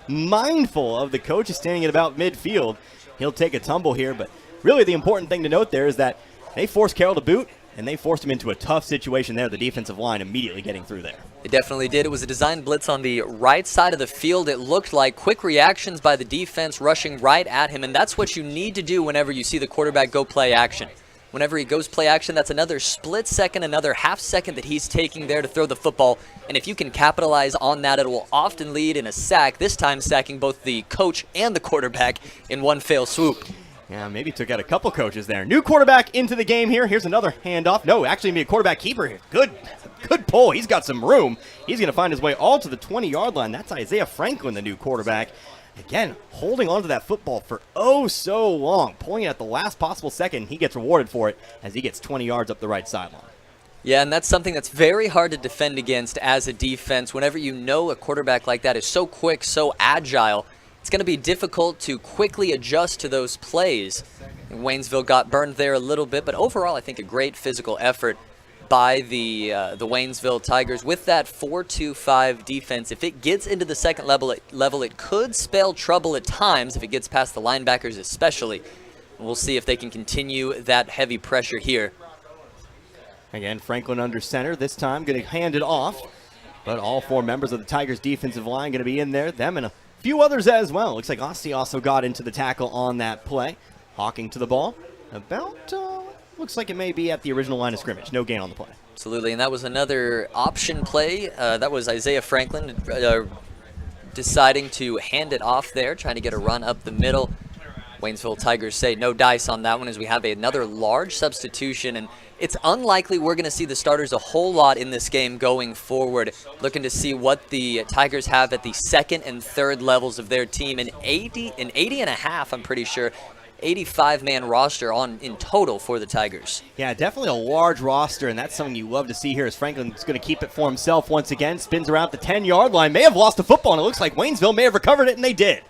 mindful of the coach standing at about midfield. He'll take a tumble here, but really the important thing to note there is that they forced Carroll to boot, and they forced him into a tough situation there, the defensive line immediately getting through there. It definitely did. It was a design blitz on the right side of the field. It looked like quick reactions by the defense rushing right at him, and that's what you need to do whenever you see the quarterback go play action. Whenever he goes play action, that's another split second, another half second that he's taking there to throw the football. And if you can capitalize on that, it will often lead in a sack, this time sacking both the coach and the quarterback in one fell swoop. Yeah, maybe took out a couple coaches there. New quarterback into the game here. Here's another handoff. No, actually be a quarterback keeper here. Good pull. He's got some room. He's going to find his way all to the 20-yard line. That's Isaiah Franklin, the new quarterback. Again, holding on to that football for oh so long. Pulling it at the last possible second. He gets rewarded for it as he gets 20 yards up the right sideline. Yeah, and that's something that's very hard to defend against as a defense. Whenever you know a quarterback like that is so quick, so agile, it's going to be difficult to quickly adjust to those plays. And Waynesville got burned there a little bit, but overall I think a great physical effort by the Waynesville Tigers with that 4-2-5 defense. If it gets into the second level, it could spell trouble at times if it gets past the linebackers especially. We'll see if they can continue that heavy pressure here. Again, Franklin under center. This time going to hand it off. But all 4 members of the Tigers defensive line going to be in there. Them and a few others as well. Looks like Austin also got into the tackle on that play. Hawking to the ball. About, looks like it may be at the original line of scrimmage. No gain on the play. Absolutely, and that was another option play. That was Isaiah Franklin deciding to hand it off there, trying to get a run up the middle. Waynesville Tigers say no dice on that one as we have another large substitution, and it's unlikely we're going to see the starters a whole lot in this game going forward. Looking to see what the Tigers have at the second and third levels of their team. An 80 and a half, I'm pretty sure, 85-man roster in total for the Tigers. Yeah, definitely a large roster, and that's something you love to see here as Franklin's going to keep it for himself once again. Spins around the 10-yard line. May have lost the football, and it looks like Waynesville may have recovered it, and they did.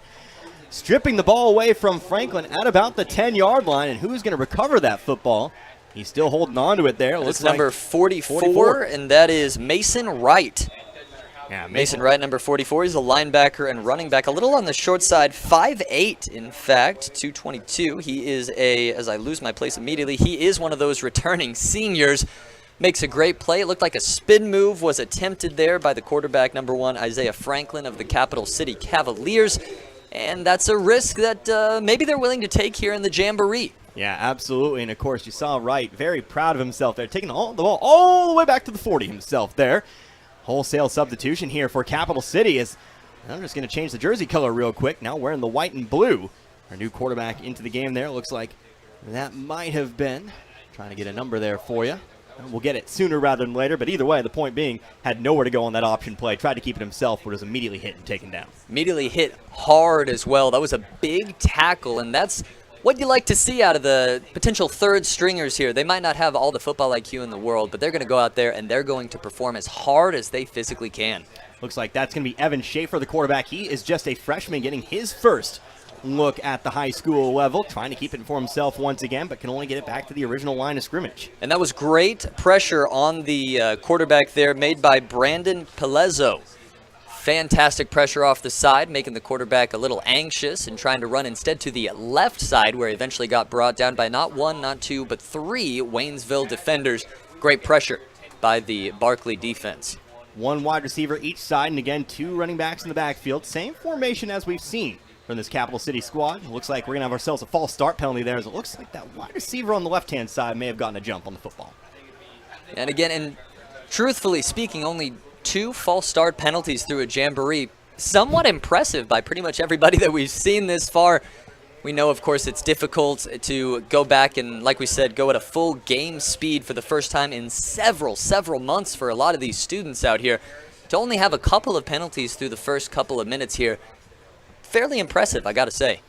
Stripping the ball away from Franklin at about the 10-yard line, and who's going to recover that football? He's still holding on to it there. It's number 44, and that is Mason Wright. Yeah, Mason Wright, number 44. He's a linebacker and running back, a little on the short side, 5'8", in fact, 222. He is as I lose my place immediately, he is one of those returning seniors. Makes a great play. It looked like a spin move was attempted there by the quarterback, number 1, Isaiah Franklin of the Capital City Cavaliers. And that's a risk that maybe they're willing to take here in the Jamboree. Yeah, absolutely. And, of course, you saw Wright very proud of himself there, taking the ball all the way back to the 40 himself there. Wholesale substitution here for Capital City is I'm just going to change the jersey color real quick. Now wearing the white and blue. Our new quarterback into the game there. Looks like that might have been trying to get a number there for you. We'll get it sooner rather than later, but either way, the point being, had nowhere to go on that option play. Tried to keep it himself, but was immediately hit and taken down. Immediately hit hard as well. That was a big tackle, and that's what you like to see out of the potential third stringers here. They might not have all the football IQ in the world, but they're going to go out there and they're going to perform as hard as they physically can. Looks like that's going to be Evan Schaefer, the quarterback. He is just a freshman getting his first look at the high school level, trying to keep it for himself once again, but can only get it back to the original line of scrimmage. And that was great pressure on the quarterback there made by Brandon Pelezzo. Fantastic pressure off the side, making the quarterback a little anxious and trying to run instead to the left side, where he eventually got brought down by not 1, not 2, but 3 Waynesville defenders. Great pressure by the Barkley defense. 1 wide receiver each side, and again, 2 running backs in the backfield. Same formation as we've seen from this Capital City squad. It looks like we're going to have ourselves a false start penalty there, as it looks like that wide receiver on the left-hand side may have gotten a jump on the football. And again, and truthfully speaking, only 2 false start penalties through a Jamboree. Somewhat impressive by pretty much everybody that we've seen this far. We know, of course, it's difficult to go back and, like we said, go at a full game speed for the first time in several months for a lot of these students out here. To only have a couple of penalties through the first couple of minutes here, fairly impressive, I got to say.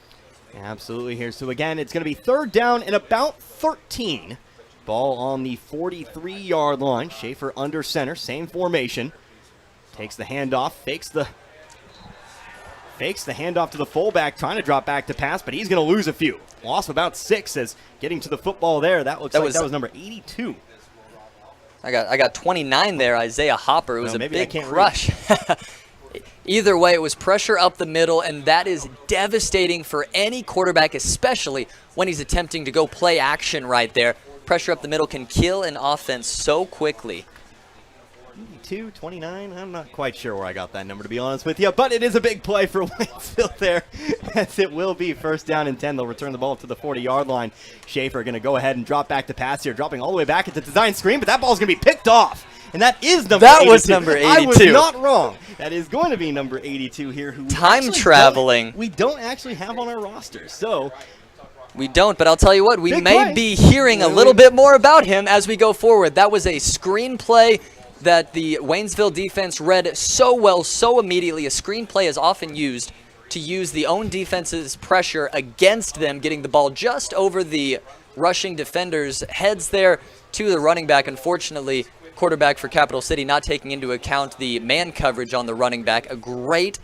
Absolutely here. So, again, it's going to be 3rd down and about 13. Ball on the 43-yard line. Schaefer under center, same formation. Takes the handoff, fakes the handoff to the fullback, trying to drop back to pass, but he's going to lose a few. Loss of about 6 as getting to the football there. That looks like that was number 82. I got 29 there, Isaiah Hopper. It was a big crush. Either way, it was pressure up the middle, and that is devastating for any quarterback, especially when he's attempting to go play action right there. Pressure up the middle can kill an offense so quickly. 82, 29, I'm not quite sure where I got that number, to be honest with you, but it is a big play for Waynesville there, as it will be 1st down and 10. They'll return the ball to the 40-yard line. Schaefer going to go ahead and drop back to pass here, dropping all the way back at the design screen, but that ball's going to be picked off. And that is number 82. That was number 82. I was not wrong. That is going to be number 82 here. Who time traveling. We don't actually have on our roster, so... We don't, but I'll tell you what, we may be hearing a little bit more about him as we go forward. That was a screenplay that the Waynesville defense read so well, so immediately. A screenplay is often used to use the own defense's pressure against them, getting the ball just over the rushing defenders' heads there to the running back. Unfortunately, quarterback for Capital City not taking into account the man coverage on the running back. A great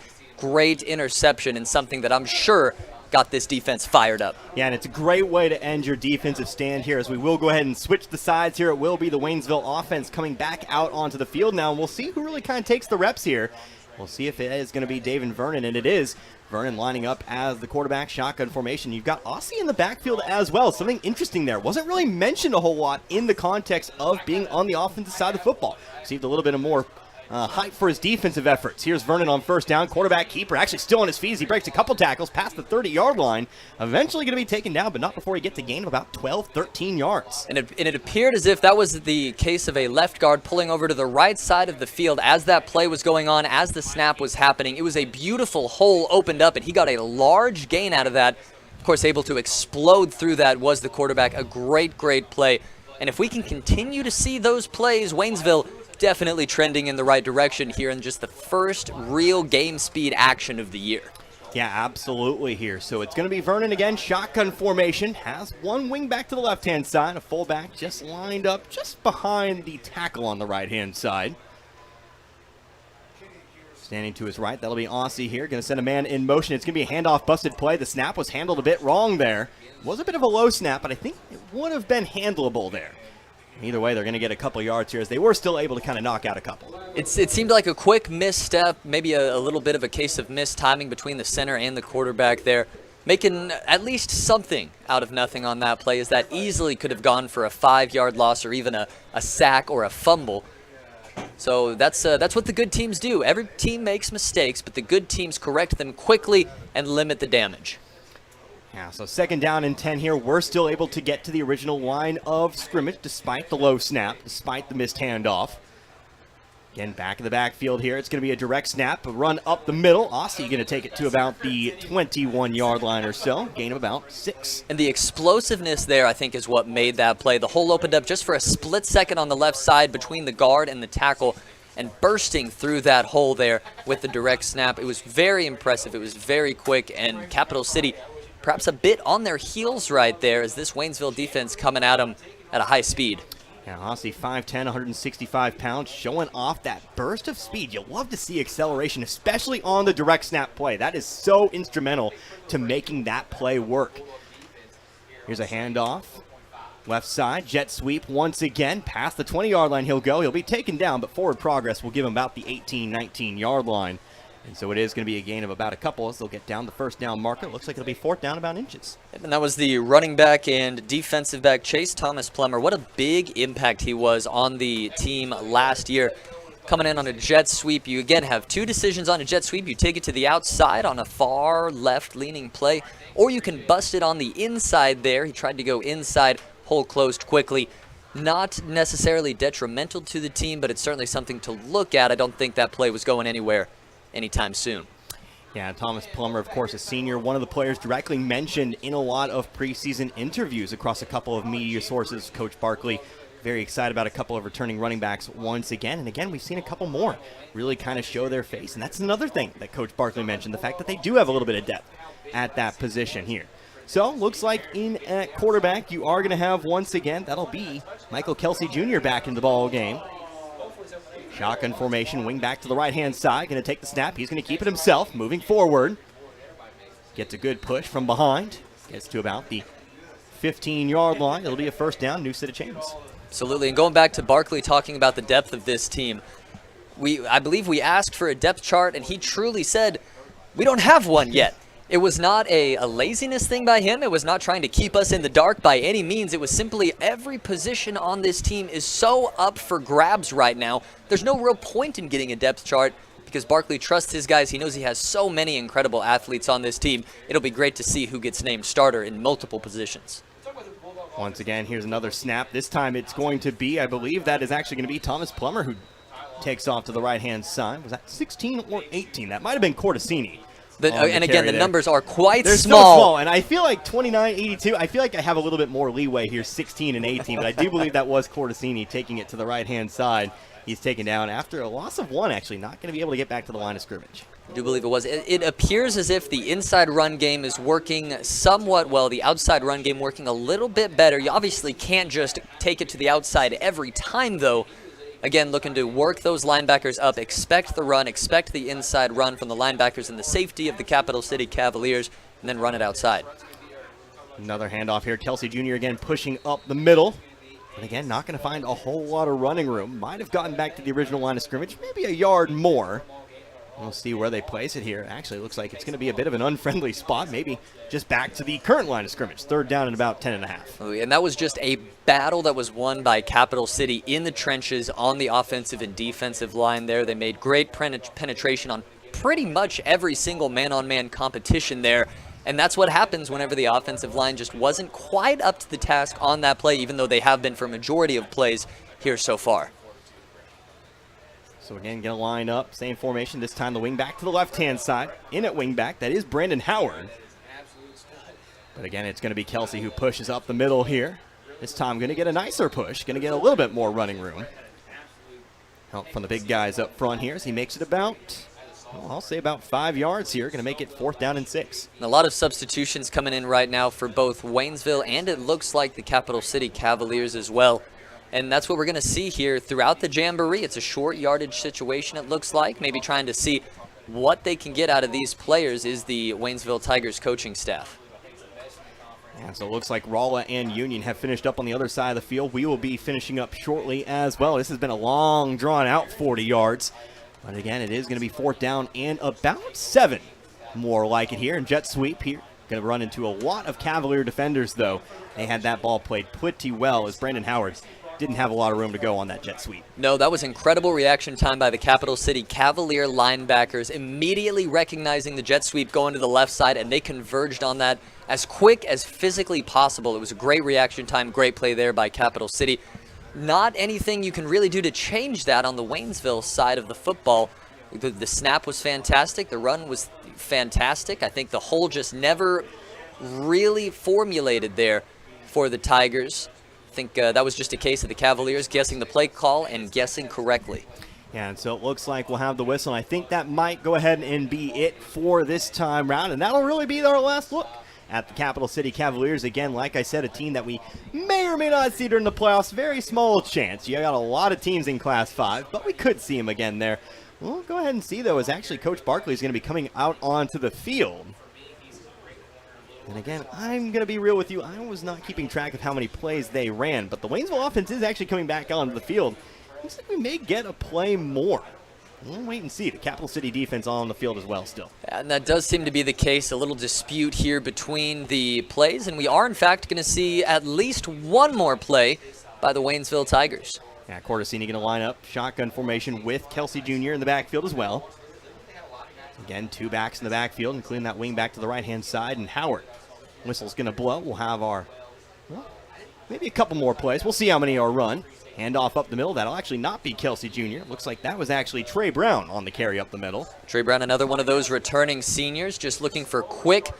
interception, and something that I'm sure got this defense fired up. Yeah, and it's a great way to end your defensive stand here, as we will go ahead and switch the sides here. It will be the Waynesville offense coming back out onto the field now, and we'll see who really kind of takes the reps here. We'll see if it is going to be David Vernon, and it is. Vernon lining up as the quarterback, shotgun formation. You've got Aussie in the backfield as well. Something interesting there. Wasn't really mentioned a whole lot in the context of being on the offensive side of football. Received a little bit of more hype for his defensive efforts. Here's Vernon on first down. Quarterback keeper actually still on his feet. He breaks a couple tackles past the 30-yard line. Eventually going to be taken down, but not before he gets a gain of about 12, 13 yards. And it appeared as if that was the case of a left guard pulling over to the right side of the field as that play was going on, as the snap was happening. It was a beautiful hole opened up, and he got a large gain out of that. Of course, able to explode through that was the quarterback. A great, great play. And if we can continue to see those plays, Waynesville definitely trending in the right direction here in just the first real game speed action of the year. Yeah, absolutely here. So it's going to be Vernon again, shotgun formation. Has one wing back to the left-hand side, a fullback just lined up just behind the tackle on the right-hand side. Standing to his right, that'll be Aussie here. Going to send a man in motion. It's going to be a handoff busted play. The snap was handled a bit wrong there. Was a bit of a low snap, but I think it would have been handleable there. Either way, they're going to get a couple yards here, as they were still able to kind of knock out a couple. It seemed like a quick misstep, maybe a little bit of a case of missed timing between the center and the quarterback there. Making at least something out of nothing on that play, as that easily could have gone for a 5-yard loss or even a sack or a fumble. So that's what the good teams do. Every team makes mistakes, but the good teams correct them quickly and limit the damage. Yeah, so second down and 10 here. We're still able to get to the original line of scrimmage despite the low snap, despite the missed handoff. Again, back in the backfield here. It's going to be a direct snap, a run up the middle. Aussie going to take it to about the 21-yard line or so. Gain of about 6. And the explosiveness there, I think, is what made that play. The hole opened up just for a split second on the left side between the guard and the tackle, and bursting through that hole there with the direct snap. It was very impressive. It was very quick, and Capital City perhaps a bit on their heels right there, as this Waynesville defense coming at them at a high speed. Yeah, Aussie 5'10", 165 pounds, showing off that burst of speed. You'll love to see acceleration, especially on the direct snap play. That is so instrumental to making that play work. Here's a handoff. Left side, jet sweep once again. Past the 20-yard line he'll go. He'll be taken down, but forward progress will give him about the 18, 19-yard line. And so it is going to be a gain of about a couple as they'll get down the first down marker. Looks like it'll be fourth down about inches. And that was the running back and defensive back, Chase Thomas Plummer. What a big impact he was on the team last year. Coming in on a jet sweep, you again have two decisions on a jet sweep. You take it to the outside on a far left-leaning play, or you can bust it on the inside there. He tried to go inside, hole closed quickly. Not necessarily detrimental to the team, but it's certainly something to look at. I don't think that play was going anywhere anytime soon. Yeah, Thomas Plummer, of course, a senior, one of the players directly mentioned in a lot of preseason interviews across a couple of media sources. Coach Barkley very excited about a couple of returning running backs once again. And again, we've seen a couple more really kind of show their face. And that's another thing that Coach Barkley mentioned, the fact that they do have a little bit of depth at that position here. So, looks like in at quarterback, you are going to have once again, that'll be Michael Kelsey Jr. back in the ball game. Shotgun formation, wing back to the right-hand side. Going to take the snap. He's going to keep it himself, moving forward. Gets a good push from behind. Gets to about the 15-yard line. It'll be a first down, new set of chains. Absolutely. And going back to Barkley talking about the depth of this team, I believe we asked for a depth chart, and he truly said, we don't have one yet. It was not a laziness thing by him. It was not trying to keep us in the dark by any means. It was simply every position on this team is so up for grabs right now. There's no real point in getting a depth chart because Barkley trusts his guys. He knows he has so many incredible athletes on this team. It'll be great to see who gets named starter in multiple positions. Once again, here's another snap. This time it's going to be, I believe that is actually going to be Thomas Plummer who takes off to the right-hand side. Was that 16 or 18? That might have been Cortesini. And again, the numbers are quite They're small. small, and I feel like 29, 82, I feel like I have a little bit more leeway here, 16 and 18, but I do believe that was Cortesini taking it to the right-hand side. He's taken down after a loss of one, actually, not going to be able to get back to the line of scrimmage. I do believe it was. It appears as if the inside run game is working somewhat well, the outside run game working a little bit better. You obviously can't just take it to the outside every time, though. Again, looking to work those linebackers up, expect the run, expect the inside run from the linebackers and the safety of the Capital City Cavaliers. and then run it outside. Another handoff here. Kelsey Jr. again pushing up the middle. But again, not going to find a whole lot of running room. Might have gotten back to the original line of scrimmage, maybe a yard more. We'll see where they place it here. Actually, it looks like it's going to be a bit of an unfriendly spot. Maybe just back to the current line of scrimmage. Third down and about 10.5. Oh, and that was just a battle that was won by Capital City in the trenches on the offensive and defensive line there. They made great penetration on pretty much every single man-on-man competition there. And that's what happens whenever the offensive line just wasn't quite up to the task on that play, even though they have been for a majority of plays here so far. So again, going to line up, same formation, this time the wing back to the left-hand side. In at wing back, that is Brandon Howard. But again, it's going to be Kelsey who pushes up the middle here. This time going to get a nicer push, going to get a little bit more running room. Help from the big guys up front here as he makes it about, well, I'll say about 5 yards here. Going to make it 4th down and 6. A lot of substitutions coming in right now for both Waynesville and it looks like the Capital City Cavaliers as well. And that's what we're going to see here throughout the Jamboree. It's a short yardage situation, it looks like. Maybe trying to see what they can get out of these players is the Waynesville Tigers coaching staff. And so it looks like Rolla and Union have finished up on the other side of the field. We will be finishing up shortly as well. This has been a long, drawn-out 40 yards. But again, it is going to be 4th down and about 7. More like it here. And jet sweep here. Going to run into a lot of Cavalier defenders, though. They had that ball played pretty well as Brandon Howard didn't have a lot of room to go on that jet sweep. No, that was incredible reaction time by the Capital City Cavalier linebackers, immediately recognizing the jet sweep going to the left side, and they converged on that as quick as physically possible. It was a great reaction time, great play there by Capital City. Not anything you can really do to change that on the Waynesville side of the football. The snap was fantastic. The run was fantastic. I think the hole just never really formulated there for the Tigers. I think that was just a case of the Cavaliers guessing the play call and guessing correctly. Yeah, and so it looks like we'll have the whistle. And I think that might go ahead and be it for this time round. And that'll really be our last look at the Capital City Cavaliers. Again, like I said, a team that we may or may not see during the playoffs. Very small chance. You got a lot of teams in Class 5, but we could see them again there. We'll go ahead and see, though, as actually Coach Barkley is going to be coming out onto the field. And again, I'm going to be real with you. I was not keeping track of how many plays they ran, but the Waynesville offense is actually coming back onto the field. Looks like we may get a play more. We'll wait and see. The Capital City defense on the field as well still. And that does seem to be the case. A little dispute here between the plays, and we are, in fact, going to see at least one more play by the Waynesville Tigers. Yeah, Cortesini going to line up shotgun formation with Kelsey Jr. in the backfield as well. Again, 2 backs in the backfield, including that wing back to the right-hand side, and Howard. Whistle's going to blow. We'll have our, well, maybe a couple more plays. We'll see how many are run. Handoff up the middle. That'll actually not be Kelsey Jr. Looks like that was actually Trey Brown on the carry up the middle. Trey Brown, another one of those returning seniors, just looking for quick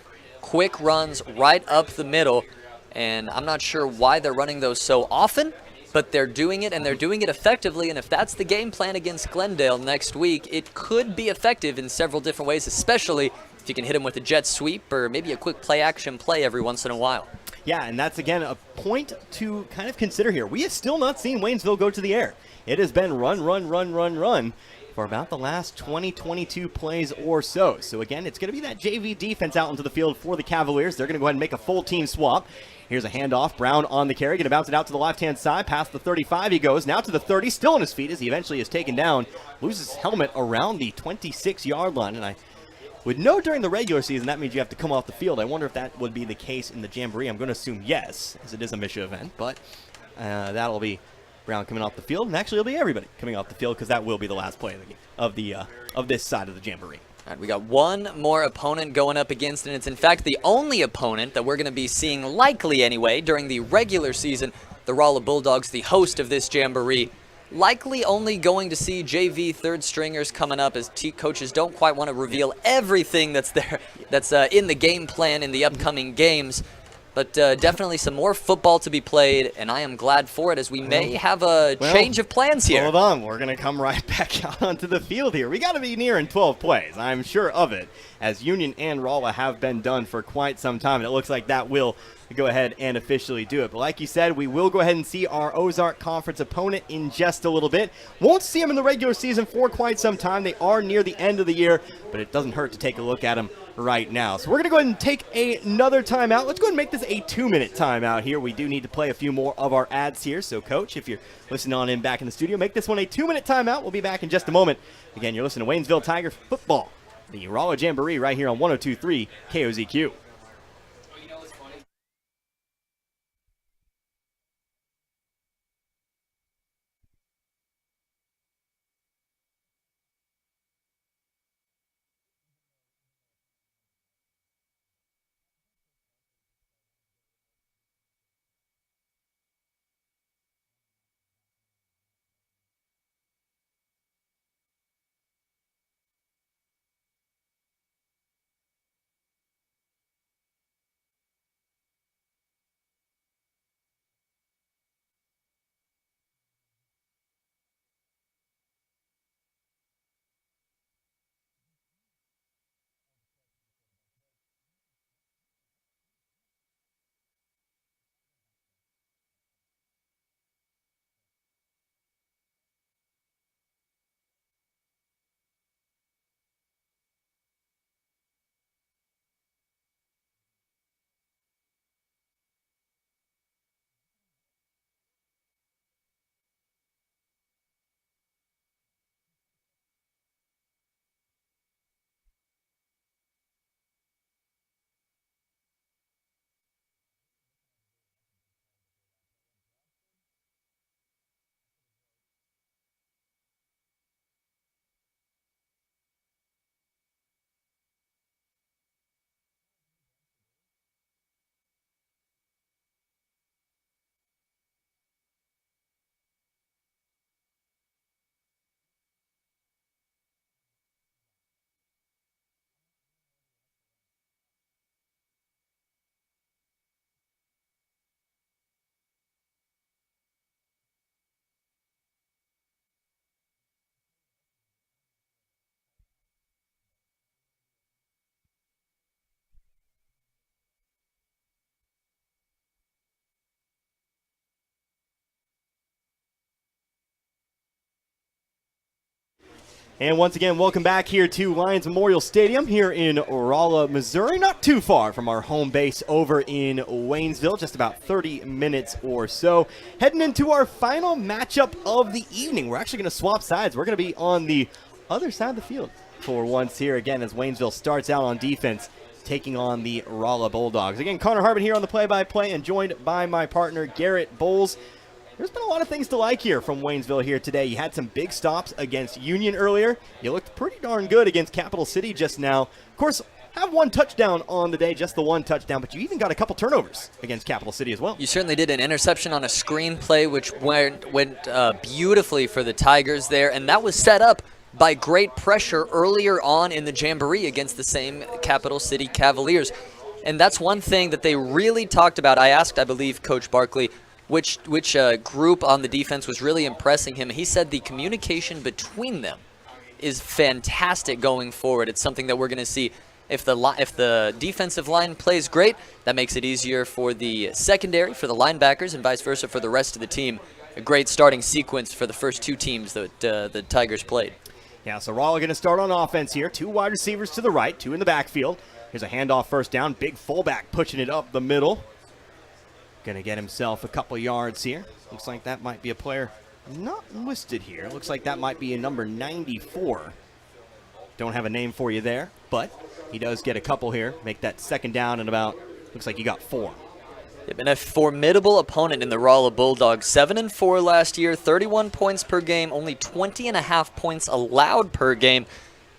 runs right up the middle. And I'm not sure why they're running those so often, but they're doing it, and they're doing it effectively. And if that's the game plan against Glendale next week, it could be effective in several different ways, especially if you can hit them with a jet sweep or maybe a quick play-action play every once in a while. Yeah, and that's, again, a point to kind of consider here. We have still not seen Waynesville go to the air. It has been run for about the last 22 plays or so. So, again, it's going to be that JV defense out into the field for the Cavaliers. They're going to go ahead and make a full team swap. Here's a handoff. Brown on the carry. Going to bounce it out to the left-hand side. Past the 35 he goes. Now to the 30. Still on his feet as he eventually is taken down. Loses his helmet around the 26-yard line. And I would know during the regular season that means you have to come off the field. I wonder if that would be the case in the Jamboree. I'm going to assume yes, as it is a Misha event. But that'll be Brown coming off the field. And actually, it'll be everybody coming off the field because that will be the last play of the game, of this side of the Jamboree. All right, we got one more opponent going up against, and it's in fact the only opponent that we're going to be seeing, likely anyway, during the regular season. The Rolla Bulldogs, the host of this Jamboree, likely only going to see JV third stringers coming up as coaches don't quite want to reveal everything that's there, that's in the game plan in the upcoming games. But definitely some more football to be played, and I am glad for it as we may have a change of plans here. Hold on. We're going to come right back out onto the field here. We got to be nearing 12 plays. I'm sure of it, as Union and Rolla have been done for quite some time, and it looks like that will go ahead and officially do it. But like you said, we will go ahead and see our Ozark Conference opponent in just a little bit. Won't see them in the regular season for quite some time. They are near the end of the year, but it doesn't hurt to take a look at them right now. So we're going to go ahead and take another timeout. Let's go ahead and make this a 2-minute timeout here. We do need to play a few more of our ads here. So, Coach, if you're listening on in back in the studio, make this one a 2-minute timeout. We'll be back in just a moment. Again, you're listening to Waynesville Tiger Football, the Rolla Jamboree right here on 102.3 KOZQ. And once again, welcome back here to Lions Memorial Stadium here in Rolla, Missouri. Not too far from our home base over in Waynesville, just about 30 minutes or so. Heading into our final matchup of the evening. We're actually going to swap sides. We're going to be on the other side of the field for once here again as Waynesville starts out on defense, taking on the Rolla Bulldogs. Again, Connor Harbin here on the play-by-play and joined by my partner, Garrett Bowles. There's been a lot of things to like here from Waynesville here today. You had some big stops against Union earlier. You looked pretty darn good against Capital City just now. Of course, have one touchdown on the day, just the one touchdown, but you even got a couple turnovers against Capital City as well. You certainly did. An interception on a screen play, which went beautifully for the Tigers there, and that was set up by great pressure earlier on in the Jamboree against the same Capital City Cavaliers. And that's one thing that they really talked about. I asked, I believe, Coach Barkley, which group on the defense was really impressing him. He said the communication between them is fantastic going forward. It's something that we're going to see. If the defensive line plays great, that makes it easier for the secondary, for the linebackers, and vice versa for the rest of the team. A great starting sequence for the first two teams that the Tigers played. Yeah, so Rolla going to start on offense here. Two wide receivers to the right, two in the backfield. Here's a handoff first down. Big fullback pushing it up the middle. Going to get himself a couple yards here. Looks like that might be a player not listed here. Looks like that might be a number 94. Don't have a name for you there, but he does get a couple here. Make that second down and about, looks like he got 4. They've been a formidable opponent in the Rolla Bulldogs. 7-4 last year, 31 points per game, only 20.5 points allowed per game.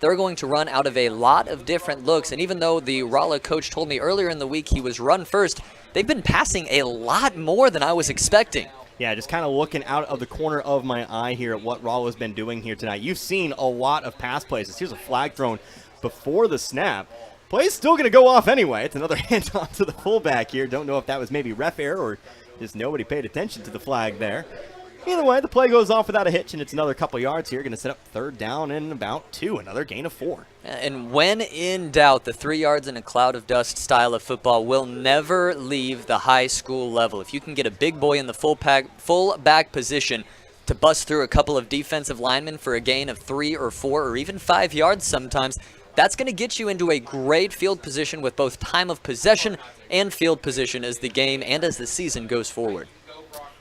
They're going to run out of a lot of different looks, and even though the Rolla coach told me earlier in the week he was run first, they've been passing a lot more than I was expecting. Yeah, just kind of looking out of the corner of my eye here at what Rolla's been doing here tonight. You've seen a lot of pass plays. Here's a flag thrown before the snap. Play's still going to go off anyway. It's another handoff to the fullback here. Don't know if that was maybe ref error or just nobody paid attention to the flag there. Either way, the play goes off without a hitch, and it's another couple yards here. Going to set up third down and about 2. Another gain of 4. And when in doubt, the 3 yards in a cloud of dust style of football will never leave the high school level. If you can get a big boy in the full back position to bust through a couple of defensive linemen for a gain of 3 or 4 or even 5 yards sometimes, that's going to get you into a great field position with both time of possession and field position as the game and as the season goes forward.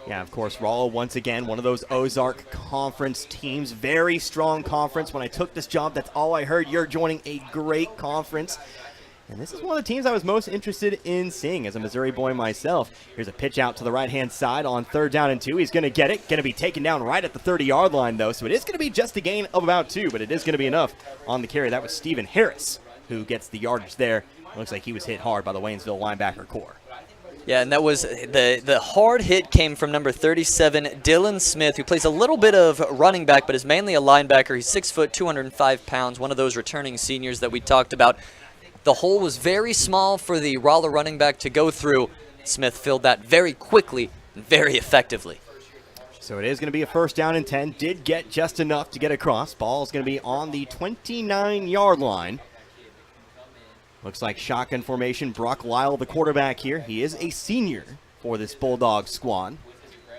Yeah, of course, Rolla, once again, one of those Ozark Conference teams. Very strong conference. When I took this job, that's all I heard. You're joining a great conference. And this is one of the teams I was most interested in seeing as a Missouri boy myself. Here's a pitch out to the right-hand side on 3rd down and 2. He's going to get it. Going to be taken down right at the 30-yard line, though. So it is going to be just a gain of about 2, but it is going to be enough on the carry. That was Stephen Harris who gets the yardage there. It looks like he was hit hard by the Waynesville linebacker core. Yeah, and that was the hard hit came from number 37, Dylan Smith, who plays a little bit of running back, but is mainly a linebacker. He's 6 foot, 205 pounds, one of those returning seniors that we talked about. The hole was very small for the Rolla running back to go through. Smith filled that very quickly and very effectively. So it is going to be a 1st down and 10. Did get just enough to get across. Ball is going to be on the 29-yard line. Looks like shotgun formation. Brock Lyle, the quarterback here. He is a senior for this Bulldog squad.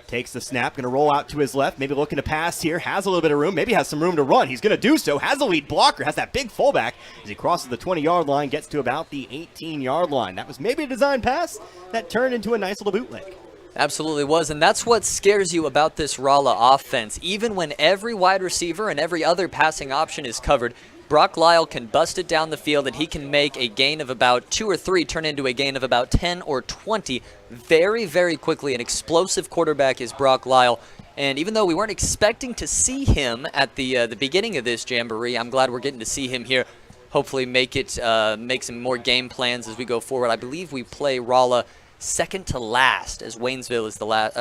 Takes the snap, going to roll out to his left, maybe looking to pass here. Has a little bit of room, maybe has some room to run. He's going to do so. Has a lead blocker, has that big fullback as he crosses the 20-yard line, gets to about the 18-yard line. That was maybe a design pass that turned into a nice little bootleg. Absolutely was, and that's what scares you about this Rolla offense. Even when every wide receiver and every other passing option is covered, Brock Lyle can bust it down the field, and he can make a gain of about 2 or 3 turn into a gain of about 10 or 20 very, very quickly. An explosive quarterback is Brock Lyle, and even though we weren't expecting to see him at the beginning of this jamboree, I'm glad we're getting to see him here. Hopefully make some more game plans as we go forward. I believe we play Rolla second to last, as Waynesville is the last,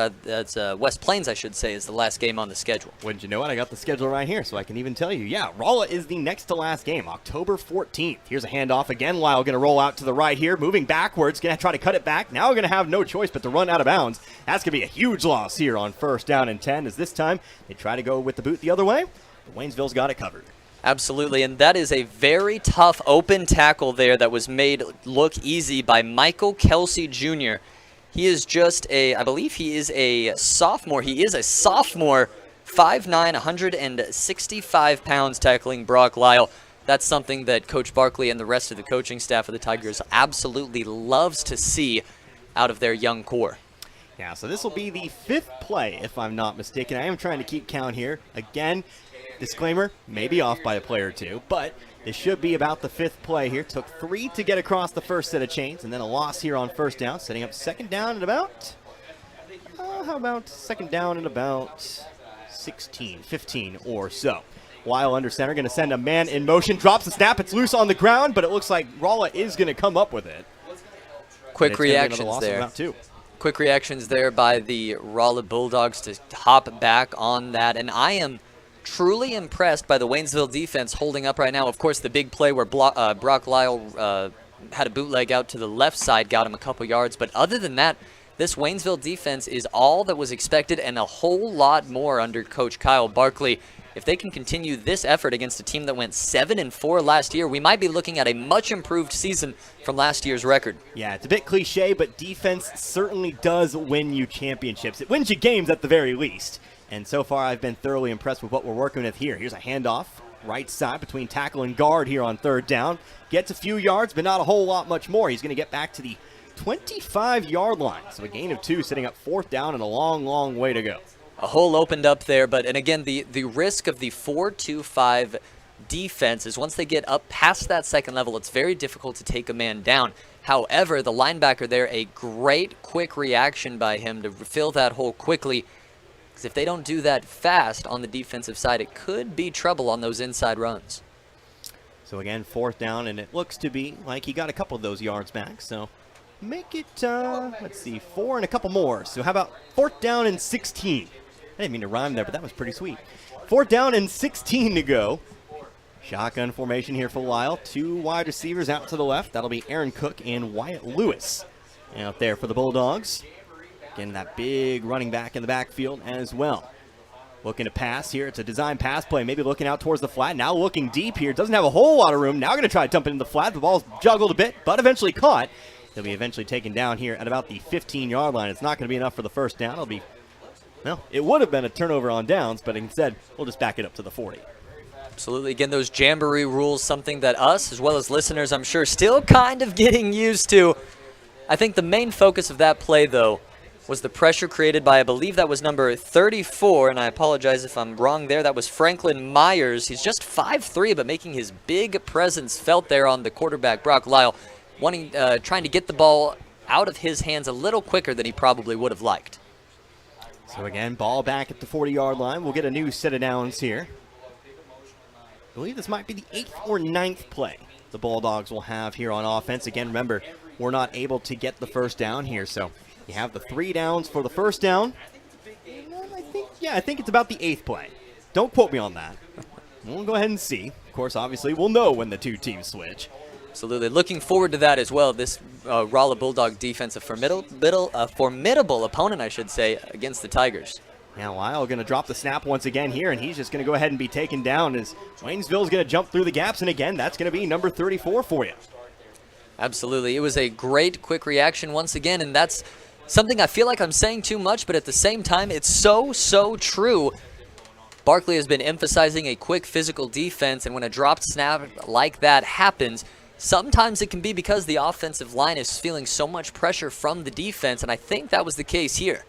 West Plains, I should say, is the last game on the schedule. Wouldn't you know it? I got the schedule right here, so I can even tell you. Yeah, Rolla is the next to last game, October 14th. Here's a handoff again. Lyle going to roll out to the right here, moving backwards, going to try to cut it back. Now we're going to have no choice but to run out of bounds. That's going to be a huge loss here on 1st down and 10, as this time they try to go with the boot the other way. But Waynesville's got it covered. Absolutely, and that is a very tough open tackle there that was made look easy by Michael Kelsey Jr. He is I believe he is a sophomore. He is a sophomore, 5'9", 165 pounds, tackling Brock Lyle. That's something that Coach Barkley and the rest of the coaching staff of the Tigers absolutely loves to see out of their young core. Yeah, so this will be the 5th play, if I'm not mistaken. I am trying to keep count here. Again, disclaimer, maybe off by a play or 2, but this should be about the 5th play here. Took 3 to get across the first set of chains, and then a loss here on 1st down, setting up 2nd down at about, how about 2nd down at about 16, 15 or so. Lyle under center, going to send a man in motion, drops the snap, it's loose on the ground, but it looks like Rolla is going to come up with it. Quick reactions there. Quick reactions there by the Rolla Bulldogs to hop back on that, and I am truly impressed by the Waynesville defense holding up right now. Of course, the big play where Brock Lyle had a bootleg out to the left side got him a couple yards, but other than that, this Waynesville defense is all that was expected and a whole lot more under Coach Kyle Barkley. If they can continue this effort against a team that went 7-4 last year, we might be looking at a much improved season from last year's record. Yeah, it's a bit cliche, but defense certainly does win you championships. It wins you games at the very least. And so far, I've been thoroughly impressed with what we're working with here. Here's a handoff, right side between tackle and guard here on 3rd down. Gets a few yards, but not a whole lot much more. He's going to get back to the 25-yard line. So a gain of 2, setting up 4th down and a long, long way to go. A hole opened up there, and again, the risk of the 4-2-5 defense is once they get up past that 2nd level, it's very difficult to take a man down. However, the linebacker there, a great quick reaction by him to fill that hole quickly. Because if they don't do that fast on the defensive side, it could be trouble on those inside runs. So again, 4th down, and it looks to be like he got a couple of those yards back. So make it, let's see, 4 and a couple more. So how about 4th down and 16? I didn't mean to rhyme there, but that was pretty sweet. 4th down and 16 to go. Shotgun formation here for Lyle. 2 wide receivers out to the left. That'll be Aaron Cook and Wyatt Lewis out there for the Bulldogs. Getting that big running back in the backfield as well. Looking to pass here. It's a design pass play. Maybe looking out towards the flat. Now looking deep here. Doesn't have a whole lot of room. Now going to try to dump it into the flat. The ball's juggled a bit, but eventually caught. He'll be eventually taken down here at about the 15-yard line. It's not going to be enough for the 1st down. It'll be, well, it would have been a turnover on downs, but instead, we'll just back it up to the 40. Absolutely. Again, those jamboree rules, something that us, as well as listeners, I'm sure, still kind of getting used to. I think the main focus of that play, though, was the pressure created by, I believe that was number 34, and I apologize if I'm wrong there. That was Franklin Myers. He's just 5'3", but making his big presence felt there on the quarterback, Brock Lyle, trying to get the ball out of his hands a little quicker than he probably would have liked. So again, ball back at the 40-yard line. We'll get a new set of downs here. I believe this might be the 8th or 9th play the Bulldogs will have here on offense. Again, remember, we're not able to get the first down here, so you have the 3 downs for the first down. I think it's about the 8th play. Don't quote me on that. We'll go ahead and see. Of course, obviously, we'll know when the two teams switch. Absolutely. Looking forward to that as well. This Rolla Bulldog defense, a formidable opponent, I should say, against the Tigers. Now Lyle going to drop the snap once again here, and he's just going to go ahead and be taken down as Waynesville's going to jump through the gaps, and again, that's going to be number 34 for you. Absolutely. It was a great, quick reaction once again, and that's something I feel like I'm saying too much, but at the same time, it's so true. Barkley has been emphasizing a quick physical defense, and when a dropped snap like that happens, sometimes it can be because the offensive line is feeling so much pressure from the defense, and I think that was the case here.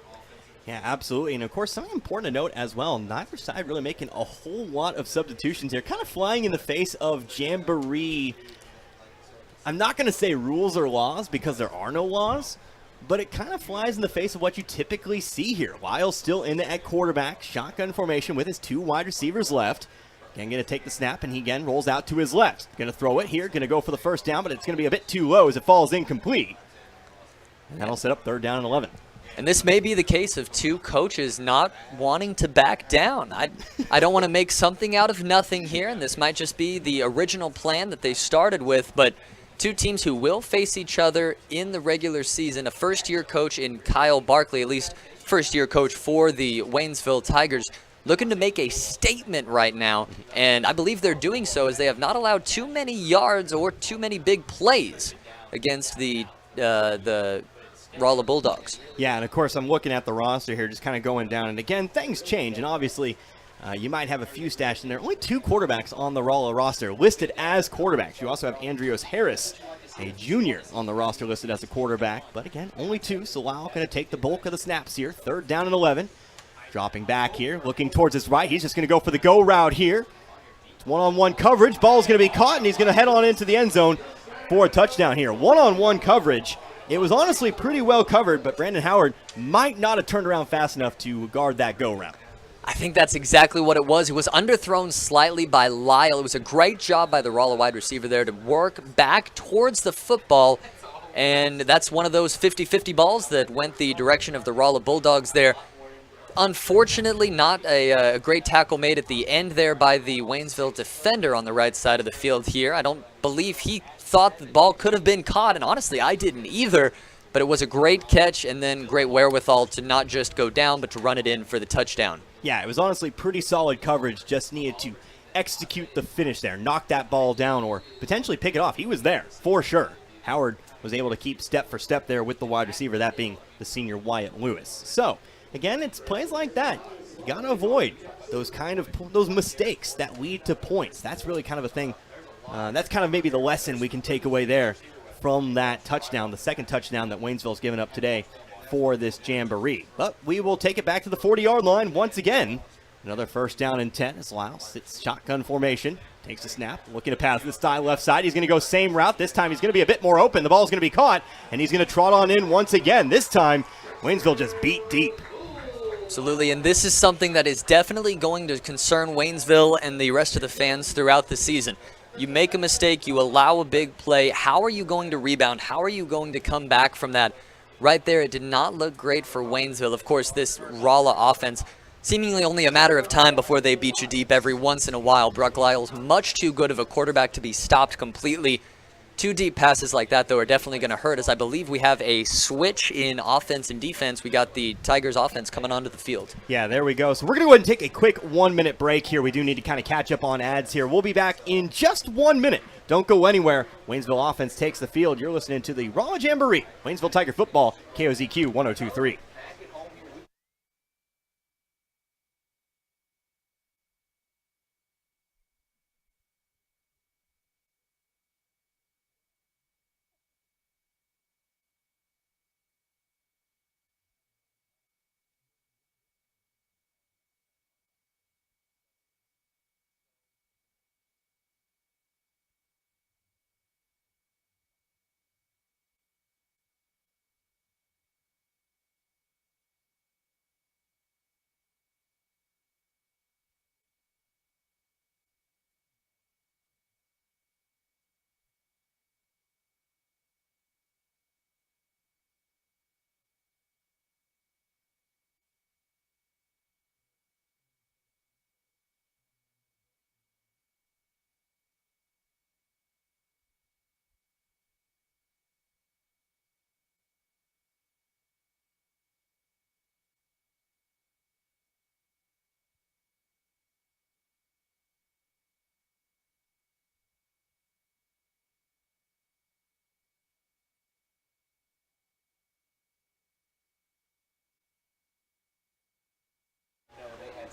Yeah, absolutely. And, of course, something important to note as well, neither side really making a whole lot of substitutions here, kind of flying in the face of jamboree. I'm not going to say rules or laws because there are no laws, but it kind of flies in the face of what you typically see here. Lyle's still in at quarterback, shotgun formation with his 2 wide receivers left. Again, going to take the snap, and he again rolls out to his left. Going to throw it here, going to go for the first down, but it's going to be a bit too low as it falls incomplete. And that'll set up 3rd down and 11. And this may be the case of two coaches not wanting to back down. I don't want to make something out of nothing here, and this might just be the original plan that they started with, but two teams who will face each other in the regular season. A first-year coach in Kyle Barkley, at least first-year coach for the Waynesville Tigers, looking to make a statement right now, and I believe they're doing so as they have not allowed too many yards or too many big plays against the Rolla Bulldogs. Yeah, and of course I'm looking at the roster here, just kind of going down, and again, things change, and obviously you might have a few stashed in there. Only 2 quarterbacks on the Rolla roster listed as quarterbacks. You also have Andreos Harris, a junior, on the roster listed as a quarterback, but again, only 2, so Lyle going to take the bulk of the snaps here. 3rd down and 11. Dropping back here, looking towards his right. He's just going to go for the go route here. It's one-on-one coverage. Ball's going to be caught, and he's going to head on into the end zone for a touchdown here. One-on-one coverage. It was honestly pretty well covered, but Brandon Howard might not have turned around fast enough to guard that go route. I think that's exactly what it was. It was underthrown slightly by Lyle. It was a great job by the Rolla wide receiver there to work back towards the football, and that's one of those 50-50 balls that went the direction of the Rolla Bulldogs there. Unfortunately, not a great tackle made at the end there by the Waynesville defender on the right side of the field here. I don't believe he thought the ball could have been caught, and honestly, I didn't either. But it was a great catch and then great wherewithal to not just go down, but to run it in for the touchdown. Yeah, it was honestly pretty solid coverage. Just needed to execute the finish there, knock that ball down, or potentially pick it off. He was there, for sure. Howard was able to keep step for step there with the wide receiver, that being the senior Wyatt Lewis. So, again, it's plays like that. You got to avoid those mistakes that lead to points. That's really kind of a thing. That's kind of maybe the lesson we can take away there from that touchdown, the second touchdown that Waynesville's given up today for this jamboree. But we will take it back to the 40-yard line once again. Another 1st down and 10 as Lyle sits shotgun formation, takes a snap, looking to pass this time left side. He's going to go same route. This time he's going to be a bit more open. The ball's going to be caught, and he's going to trot on in once again. This time, Waynesville just beat deep. Absolutely, and this is something that is definitely going to concern Waynesville and the rest of the fans throughout the season. You make a mistake, you allow a big play. How are you going to rebound? How are you going to come back from that? Right there, it did not look great for Waynesville. Of course, this Rolla offense, seemingly only a matter of time before they beat you deep every once in a while. Brock Lyle's much too good of a quarterback to be stopped completely. 2 deep passes like that, though, are definitely going to hurt us. I believe we have a switch in offense and defense. We got the Tigers offense coming onto the field. Yeah, there we go. So we're going to go ahead and take a quick 1-minute break here. We do need to kind of catch up on ads here. We'll be back in just 1 minute. Don't go anywhere. Waynesville offense takes the field. You're listening to the Rolla Jamboree, Waynesville Tiger Football, KOZQ 102.3.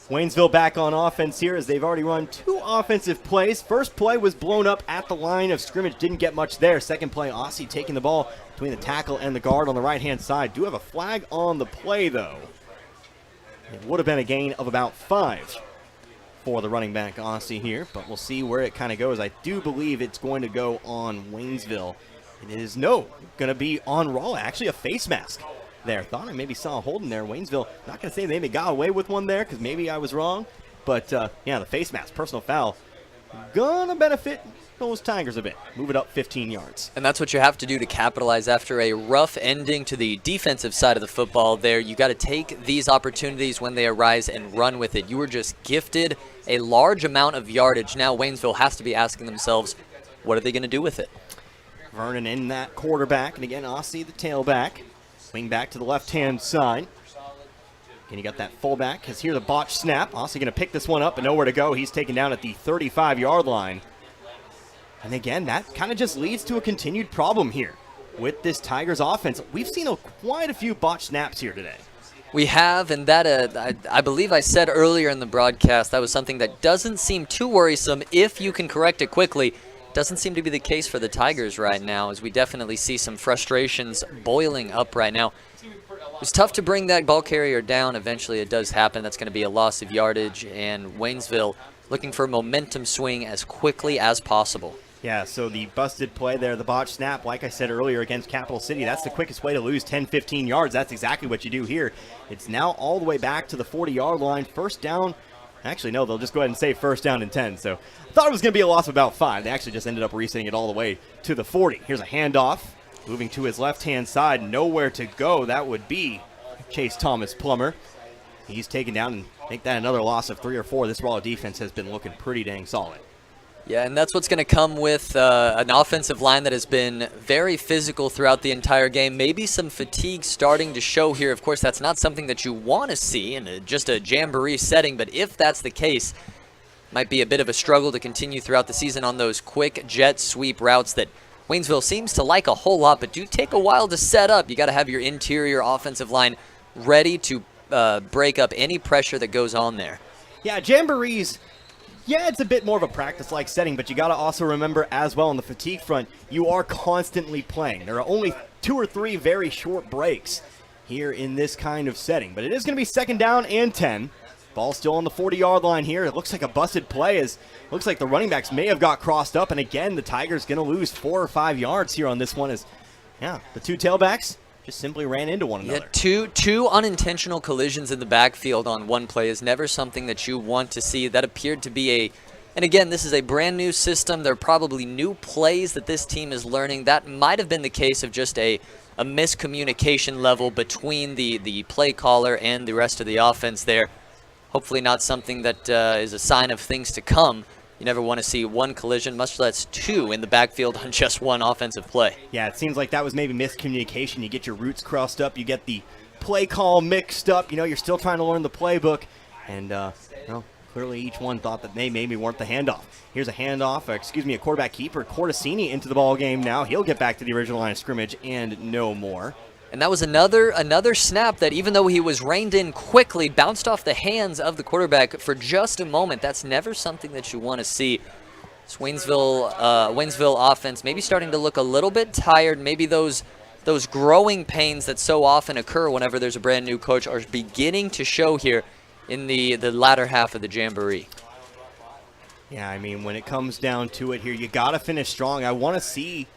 Waynesville back on offense here as they've already run 2 offensive plays. First play was blown up at the line of scrimmage. Didn't get much there. Second play, Aussie taking the ball between the tackle and the guard on the right-hand side. Do have a flag on the play, though. It would have been a gain of about 5 for the running back Aussie here, but we'll see where it kind of goes. I do believe it's going to go on Waynesville. It is going to be on Rolla. Actually, a face mask there. Thought I maybe saw a hold in there. Waynesville, not going to say they maybe got away with one there because maybe I was wrong. But, yeah, the face mask, personal foul, going to benefit those Tigers a bit. Move it up 15 yards. And that's what you have to do to capitalize after a rough ending to the defensive side of the football there. You got to take these opportunities when they arise and run with it. You were just gifted a large amount of yardage. Now Waynesville has to be asking themselves, what are they going to do with it? Vernon in that quarterback, and again, Aussie the tailback. Swing back to the left-hand side. And you got that fullback. Because here's a botched snap. Aussie going to pick this one up, but nowhere to go. He's taken down at the 35-yard line. And again, that kind of just leads to a continued problem here with this Tigers offense. We've seen quite a few botched snaps here today. We have, and that I believe I said earlier in the broadcast, that was something that doesn't seem too worrisome if you can correct it quickly. Doesn't seem to be the case for the Tigers right now, as we definitely see some frustrations boiling up right now. It's tough to bring that ball carrier down. Eventually it does happen. That's going to be a loss of yardage, and Waynesville looking for a momentum swing as quickly as possible. Yeah, so the busted play there, the botched snap, like I said earlier against Capital City, that's the quickest way to lose 10, 15 yards. That's exactly what you do here. It's now all the way back to the 40-yard line. First down. Actually, no, they'll just go ahead and say first down and 10. So I thought it was going to be a loss of about 5. They actually just ended up resetting it all the way to the 40. Here's a handoff. Moving to his left-hand side, nowhere to go. That would be Chase Thomas Plummer. He's taken down and make that another loss of 3 or 4. This Rolla defense has been looking pretty dang solid. Yeah, and that's what's going to come with an offensive line that has been very physical throughout the entire game. Maybe some fatigue starting to show here. Of course, that's not something that you want to see in just a jamboree setting, but if that's the case, might be a bit of a struggle to continue throughout the season on those quick jet sweep routes that Waynesville seems to like a whole lot, but do take a while to set up. You got to have your interior offensive line ready to break up any pressure that goes on there. Yeah, jamborees. Yeah, it's a bit more of a practice-like setting, but you got to also remember as well on the fatigue front, you are constantly playing. There are only 2 or 3 very short breaks here in this kind of setting, but it is going to be second down and 10. Ball still on the 40-yard line here. It looks like a busted play as looks like the running backs may have got crossed up, and again, the Tigers going to lose 4 or 5 yards here on this one as, yeah, the 2 tailbacks just simply ran into one another. Yeah, two unintentional collisions in the backfield on one play is never something that you want to see. That appeared to be and again, this is a brand new system. There are probably new plays that this team is learning. That might have been the case of just a miscommunication level between the play caller and the rest of the offense there. Hopefully not something that is a sign of things to come. You never want to see one collision, much less 2 in the backfield on just one offensive play. Yeah, it seems like that was maybe miscommunication. You get your roots crossed up. You get the play call mixed up. You know, you're still trying to learn the playbook. And, clearly each one thought that they maybe weren't the handoff. Here's a handoff, a quarterback keeper. Cortesini into the ball game now. He'll get back to the original line of scrimmage and no more. And that was another snap that, even though he was reined in quickly, bounced off the hands of the quarterback for just a moment. That's never something that you want to see. This Waynesville offense maybe starting to look a little bit tired. Maybe those growing pains that so often occur whenever there's a brand new coach are beginning to show here in the latter half of the jamboree. Yeah, I mean, when it comes down to it here, you got to finish strong. I want to see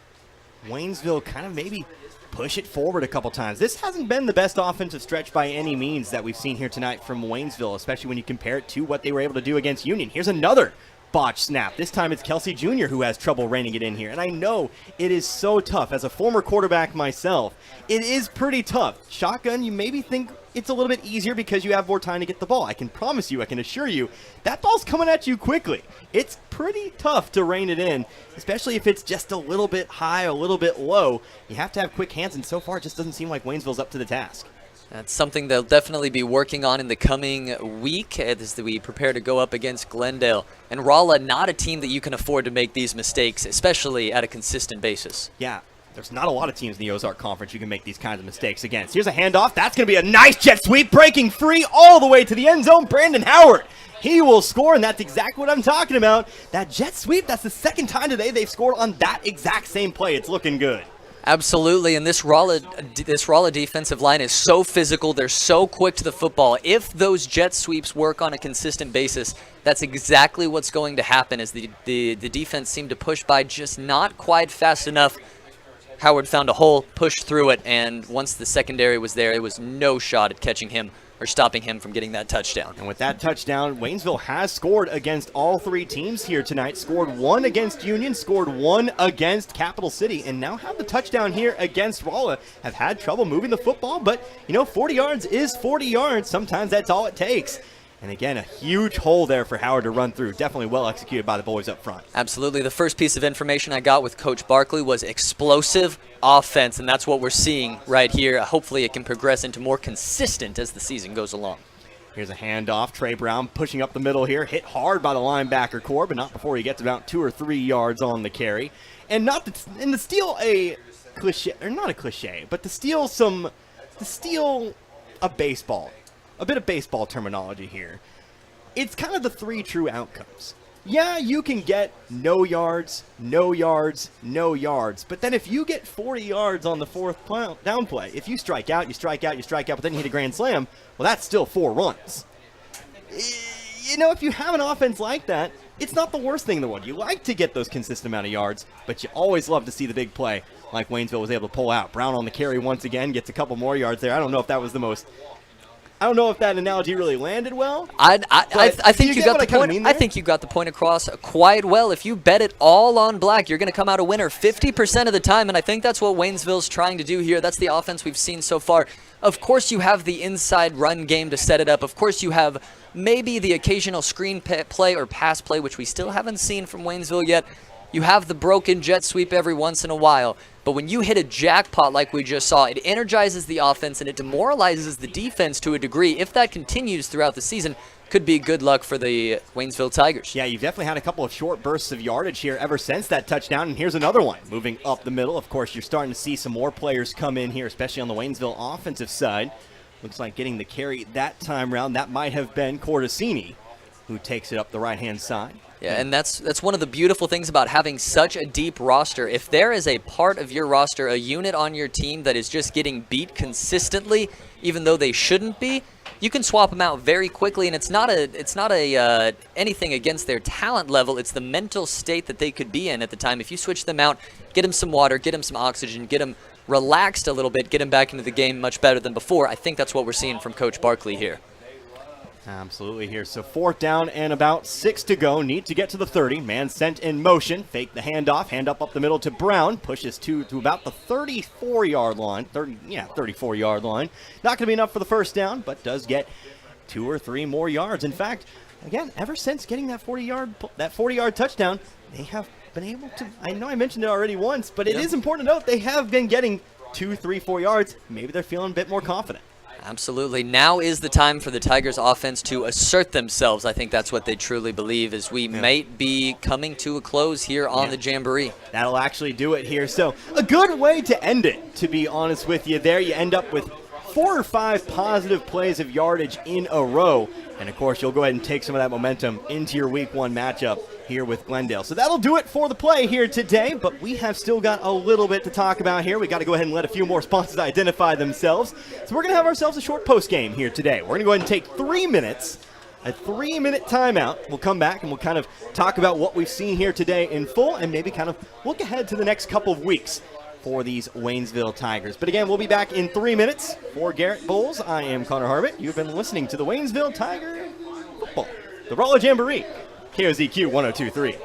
Waynesville kind of maybe push it forward a couple times. This hasn't been the best offensive stretch by any means that we've seen here tonight from Waynesville, especially when you compare it to what they were able to do against Union. Here's another botch snap. This time it's Kelsey Jr. who has trouble reining it in here. And I know it is so tough. As a former quarterback myself, it is pretty tough. Shotgun, you maybe think it's a little bit easier because you have more time to get the ball. I can promise you, I can assure you, that ball's coming at you quickly. It's pretty tough to rein it in, especially if it's just a little bit high, a little bit low. You have to have quick hands, and so far it just doesn't seem like Waynesville's up to the task. That's something they'll definitely be working on in the coming week as we prepare to go up against Glendale. And Rolla, not a team that you can afford to make these mistakes, especially at a consistent basis. Yeah, There's not a lot of teams in the Ozark Conference you can make these kinds of mistakes against. Here's a handoff. That's going to be a nice jet sweep, breaking free all the way to the end zone. Brandon Howard, he will score, and that's exactly what I'm talking about. That jet sweep, that's the second time today they've scored on that exact same play. It's looking good. Absolutely, and this Rolla defensive line is so physical. They're so quick to the football. If those jet sweeps work on a consistent basis, that's exactly what's going to happen as the defense seemed to push by just not quite fast enough. Howard found a hole, pushed through it, and once the secondary was there, it was no shot at catching him or stopping him from getting that touchdown. And with that touchdown, Waynesville has scored against all three teams here tonight. Scored one against Union, scored one against Capital City, and now have the touchdown here against Rolla. Have had trouble moving the football, but, 40 yards is 40 yards. Sometimes that's all it takes. And again, a huge hole there for Howard to run through. Definitely well executed by the boys up front. Absolutely. The first piece of information I got with Coach Barkley was explosive offense, and that's what we're seeing right here. Hopefully it can progress into more consistent as the season goes along. Here's a handoff. Trey Brown pushing up the middle here. Hit hard by the linebacker core, but not before he gets about 2 or 3 yards on the carry. And to steal a cliche, or not a cliche, but to steal a baseball. A bit of baseball terminology here. It's kind of the 3 true outcomes. Yeah, you can get no yards, no yards, no yards. But then if you get 40 yards on the fourth down play, if you strike out, you strike out, you strike out, but then you hit a grand slam, well, that's still 4 runs. If you have an offense like that, it's not the worst thing in the world. You like to get those consistent amount of yards, but you always love to see the big play like Waynesville was able to pull out. Brown on the carry once again, gets a couple more yards there. I don't know if that analogy really landed well. I think you got the point. I think you got the point across quite well. If you bet it all on black, you're going to come out a winner 50% of the time, and I think that's what Waynesville's trying to do here. That's the offense we've seen so far. Of course, you have the inside run game to set it up. Of course, you have maybe the occasional screen play or pass play, which we still haven't seen from Waynesville yet. You have the broken jet sweep every once in a while. But when you hit a jackpot like we just saw, it energizes the offense and it demoralizes the defense to a degree. If that continues throughout the season, could be good luck for the Waynesville Tigers. Yeah, you've definitely had a couple of short bursts of yardage here ever since that touchdown, and here's another one. Moving up the middle, of course, you're starting to see some more players come in here, especially on the Waynesville offensive side. Looks like getting the carry that time around, that might have been Cordesini, who takes it up the right-hand side. Yeah, and that's one of the beautiful things about having such a deep roster. If there is a part of your roster, a unit on your team that is just getting beat consistently, even though they shouldn't be, you can swap them out very quickly. And it's not anything against their talent level. It's the mental state that they could be in at the time. If you switch them out, get them some water, get them some oxygen, get them relaxed a little bit, get them back into the game much better than before. I think that's what we're seeing from Coach Barkley here. Absolutely here. So 4th down and about 6 to go. Need to get to the 30. Man sent in motion. Fake the handoff. Hand up the middle to Brown. Pushes to about the 34-yard line. 34-yard line. Not going to be enough for the first down, but does get 2 or 3 more yards. In fact, again, ever since getting that 40-yard touchdown, they have been able to. I know I mentioned it already once, but it is important to note they have been getting 2, 3, 4 yards. Maybe they're feeling a bit more confident. Absolutely. Now is the time for the Tigers offense to assert themselves. I think that's what they truly believe, as we might be coming to a close here on the Jamboree. That'll actually do it here. So a good way to end it, to be honest with you there. You end up with 4 or 5 positive plays of yardage in a row. And, of course, you'll go ahead and take some of that momentum into your Week 1 matchup here with Glendale. So that'll do it for the play here today, but we have still got a little bit to talk about here. We got to go ahead and let a few more sponsors identify themselves. So we're going to have ourselves a short post game here today. We're going to go ahead and take 3 minutes, a 3-minute timeout. We'll come back and we'll kind of talk about what we've seen here today in full and maybe kind of look ahead to the next couple of weeks for these Waynesville Tigers. But again, we'll be back in 3 minutes. For Garrett Bowles, I am Connor Harvitt. You've been listening to the Waynesville Tiger Football, the Rolla Jamboree, KOZQ 102.3.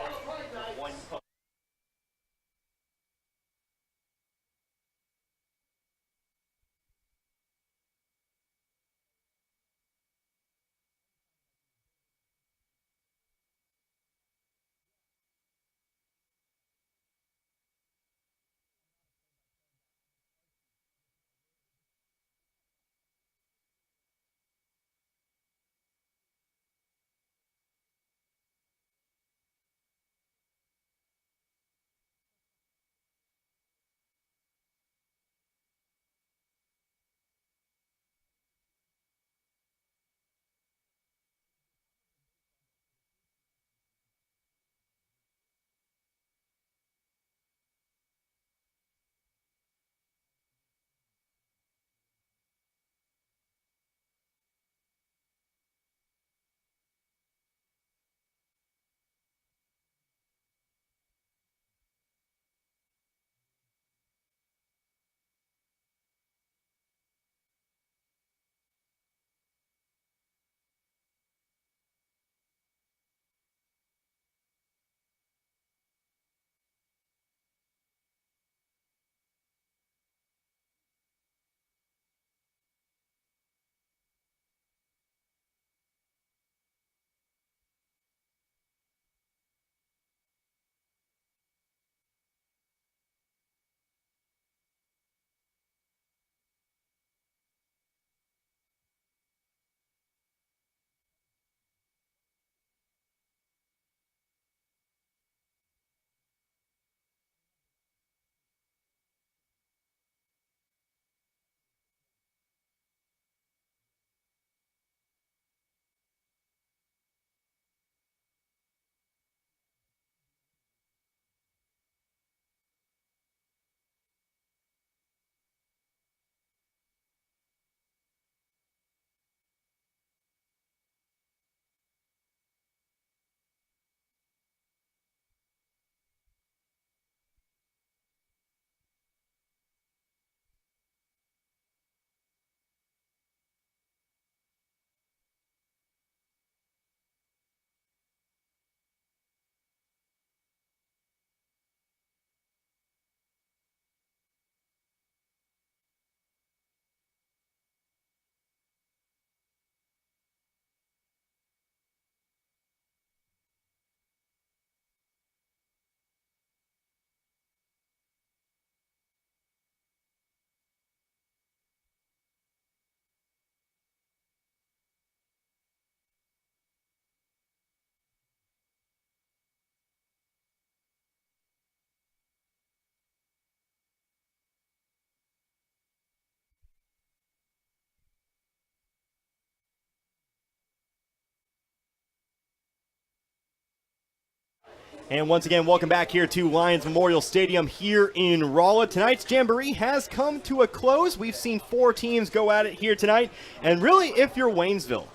And once again, welcome back here to Lions Memorial Stadium here in Rolla. Tonight's Jamboree has come to a close. We've seen 4 teams go at it here tonight. And really, if you're Waynesville,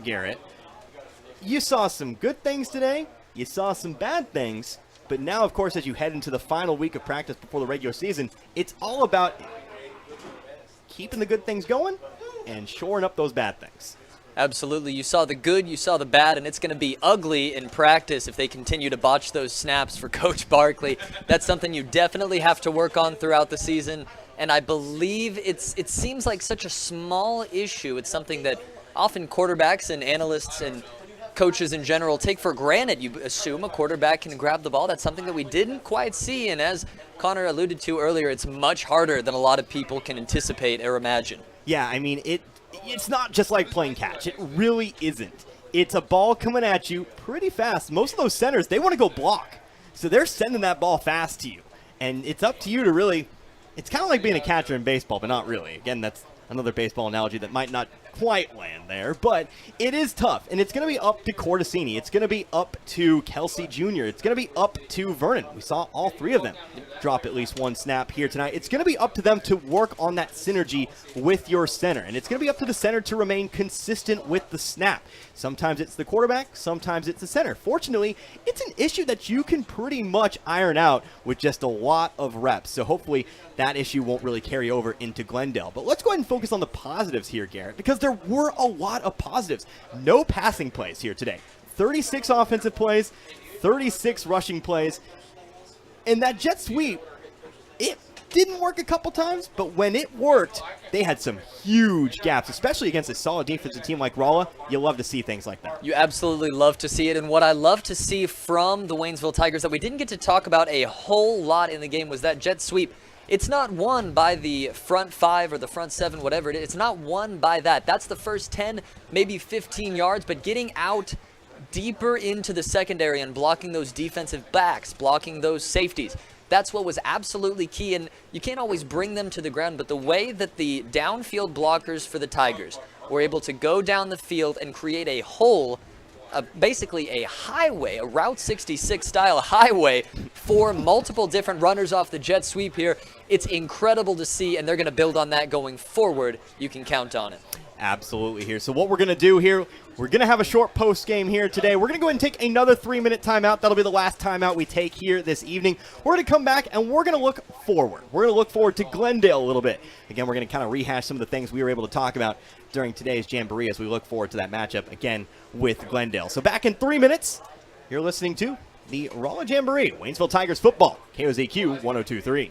Garrett, you saw some good things today. You saw some bad things. But now, of course, as you head into the final week of practice before the regular season, it's all about keeping the good things going and shoring up those bad things. Absolutely. You saw the good, you saw the bad, and it's going to be ugly in practice if they continue to botch those snaps for Coach Barkley. That's something you definitely have to work on throughout the season, and I believe it seems like such a small issue. It's something that often quarterbacks and analysts and coaches in general take for granted. You assume a quarterback can grab the ball. That's something that we didn't quite see, and as Connor alluded to earlier, it's much harder than a lot of people can anticipate or imagine. Yeah, I mean, it's not just like playing catch. It really isn't. It's a ball coming at you pretty fast. Most of those centers, they want to go block. So they're sending that ball fast to you. And it's up to you to really, it's kind of like being a catcher in baseball, but not really. Again, that's another baseball analogy that might not quite land there, but it is tough, and it's going to be up to Cortesini. It's going to be up to Kelsey Jr. It's going to be up to Vernon. We saw all 3 of them drop at least 1 snap here tonight. It's going to be up to them to work on that synergy with your center, and it's going to be up to the center to remain consistent with the snap. Sometimes it's the quarterback, sometimes it's the center. Fortunately, it's an issue that you can pretty much iron out with just a lot of reps, so hopefully that issue won't really carry over into Glendale. But let's go ahead and focus on the positives here, Garrett, because there were a lot of positives. No passing plays here today. 36 offensive plays, 36 rushing plays. And that jet sweep, it didn't work a couple times, but when it worked, they had some huge gaps, especially against a solid defensive team like Rolla. You love to see things like that. You absolutely love to see it, and what I love to see from the Waynesville Tigers that we didn't get to talk about a whole lot in the game was that jet sweep. It's not won by the front 5 or the front 7, whatever it is. It's not won by that. That's the first 10, maybe 15 yards, but getting out deeper into the secondary and blocking those defensive backs, blocking those safeties, that's what was absolutely key, and you can't always bring them to the ground, but the way that the downfield blockers for the Tigers were able to go down the field and create a hole, basically a highway, a Route 66 style highway for multiple different runners off the jet sweep here. It's incredible to see, and they're going to build on that going forward. You can count on it. Absolutely here. So what we're going to do here, we're going to have a short post game here today. We're going to go ahead and take another 3-minute timeout. That'll be the last timeout we take here this evening. We're going to come back and we're going to look forward. We're going to look forward to Glendale a little bit. Again, we're going to kind of rehash some of the things we were able to talk about during today's Jamboree as we look forward to that matchup again with Glendale. So back in 3 minutes, you're listening to the Rolla Jamboree, Waynesville Tigers football, KOZQ 102.3.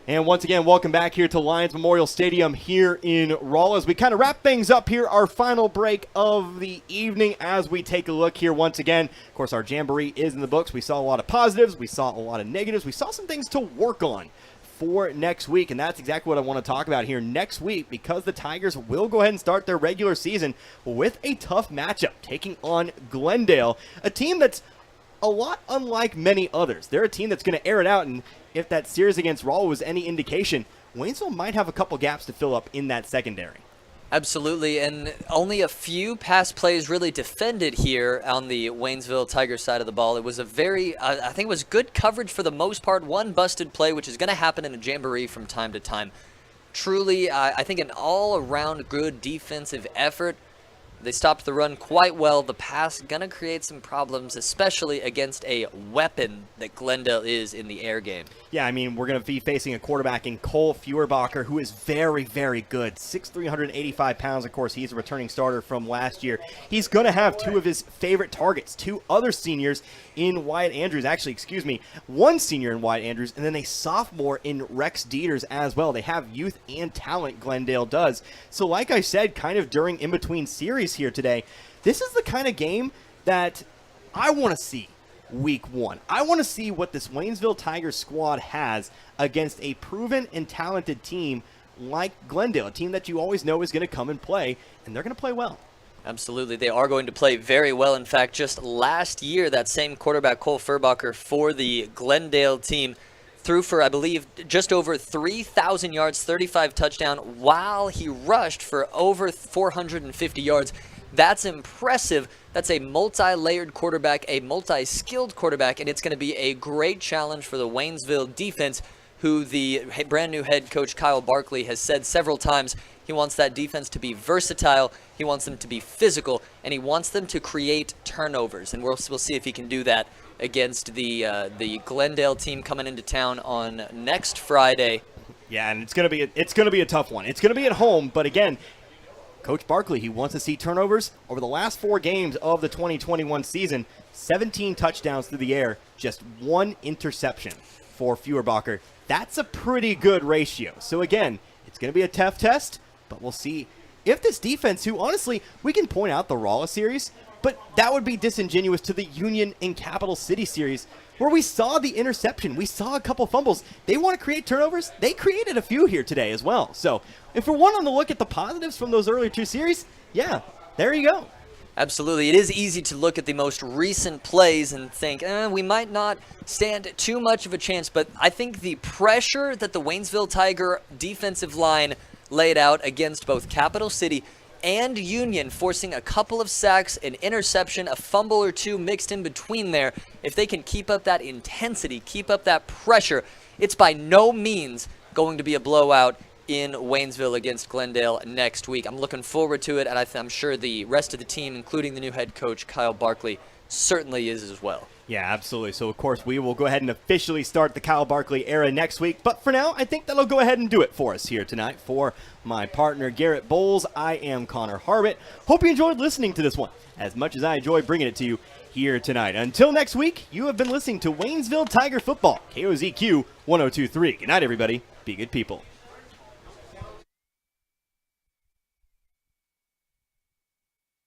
And once again, welcome back here to Lions Memorial Stadium here in Raleigh. As we kind of wrap things up here, our final break of the evening as we take a look here once again. Of course, our Jamboree is in the books. We saw a lot of positives. We saw a lot of negatives. We saw some things to work on for next week, and that's exactly what I want to talk about here next week, because the Tigers will go ahead and start their regular season with a tough matchup, taking on Glendale, a team that's a lot unlike many others. They're a team that's going to air it out, and if that series against Raleigh was any indication, Waynesville might have a couple gaps to fill up in that secondary. Absolutely, and only a few pass plays really defended here on the Waynesville Tigers side of the ball. It was a very, I think it was good coverage for the most part. One busted play, which is going to happen in a Jamboree from time to time. Truly, I think an all-around good defensive effort. They stopped the run quite well. The pass going to create some problems, especially against a weapon that Glendale is in the air game. Yeah, I mean, we're going to be facing a quarterback in Cole Feuerbacher, who is very, very good. 6'3", 185 pounds. Of course, he's a returning starter from last year. He's going to have two of his favorite targets, two other seniors in Wyatt Andrews. Actually, one senior in Wyatt Andrews, and then a sophomore in Rex Dieters as well. They have youth and talent, Glendale does. So like I said, kind of during in-between series here today, this is the kind of game that I want to see week one. I want to see what this Waynesville Tigers squad has against a proven and talented team like Glendale, a team that you always know is going to come and play, and they're going to play well. Absolutely. They are going to play very well. In fact, just last year, that same quarterback, Cole Feuerbacher, for the Glendale team, threw for, I believe, just over 3,000 yards, 35 touchdowns, while he rushed for over 450 yards. That's impressive. That's a multi-layered quarterback, a multi-skilled quarterback, and it's going to be a great challenge for the Waynesville defense, who the brand new head coach Kyle Barkley has said several times he wants that defense to be versatile, he wants them to be physical, and he wants them to create turnovers. And we'll see if he can do that against the Glendale team coming into town on next Friday. Yeah, and it's gonna be a tough one. It's gonna be at home, but again, Coach Barkley, he wants to see turnovers. Over the last 4 games of the 2021 season, 17 touchdowns through the air, just 1 interception for Feuerbacher. That's a pretty good ratio. So again, it's going to be a tough test, but we'll see if this defense, who honestly, we can point out the Raleigh series, but that would be disingenuous to the Union and Capital City series, where we saw the interception. We saw a couple fumbles. They want to create turnovers. They created a few here today as well. So if we're one on the look at the positives from those earlier 2 series, yeah, there you go. Absolutely. It is easy to look at the most recent plays and think, we might not stand too much of a chance, but I think the pressure that the Waynesville Tiger defensive line laid out against both Capital City and Union, forcing a couple of sacks, an interception, a fumble or two mixed in between there, if they can keep up that intensity, keep up that pressure, it's by no means going to be a blowout in Waynesville against Glendale next week. I'm looking forward to it, and I'm sure the rest of the team, including the new head coach, Kyle Barkley, certainly is as well. Yeah, absolutely. So, of course, we will go ahead and officially start the Kyle Barkley era next week. But for now, I think that'll go ahead and do it for us here tonight. For my partner, Garrett Bowles, I am Connor Harbit. Hope you enjoyed listening to this one as much as I enjoyed bringing it to you here tonight. Until next week, you have been listening to Waynesville Tiger Football, KOZQ 102.3. Good night, everybody. Be good people.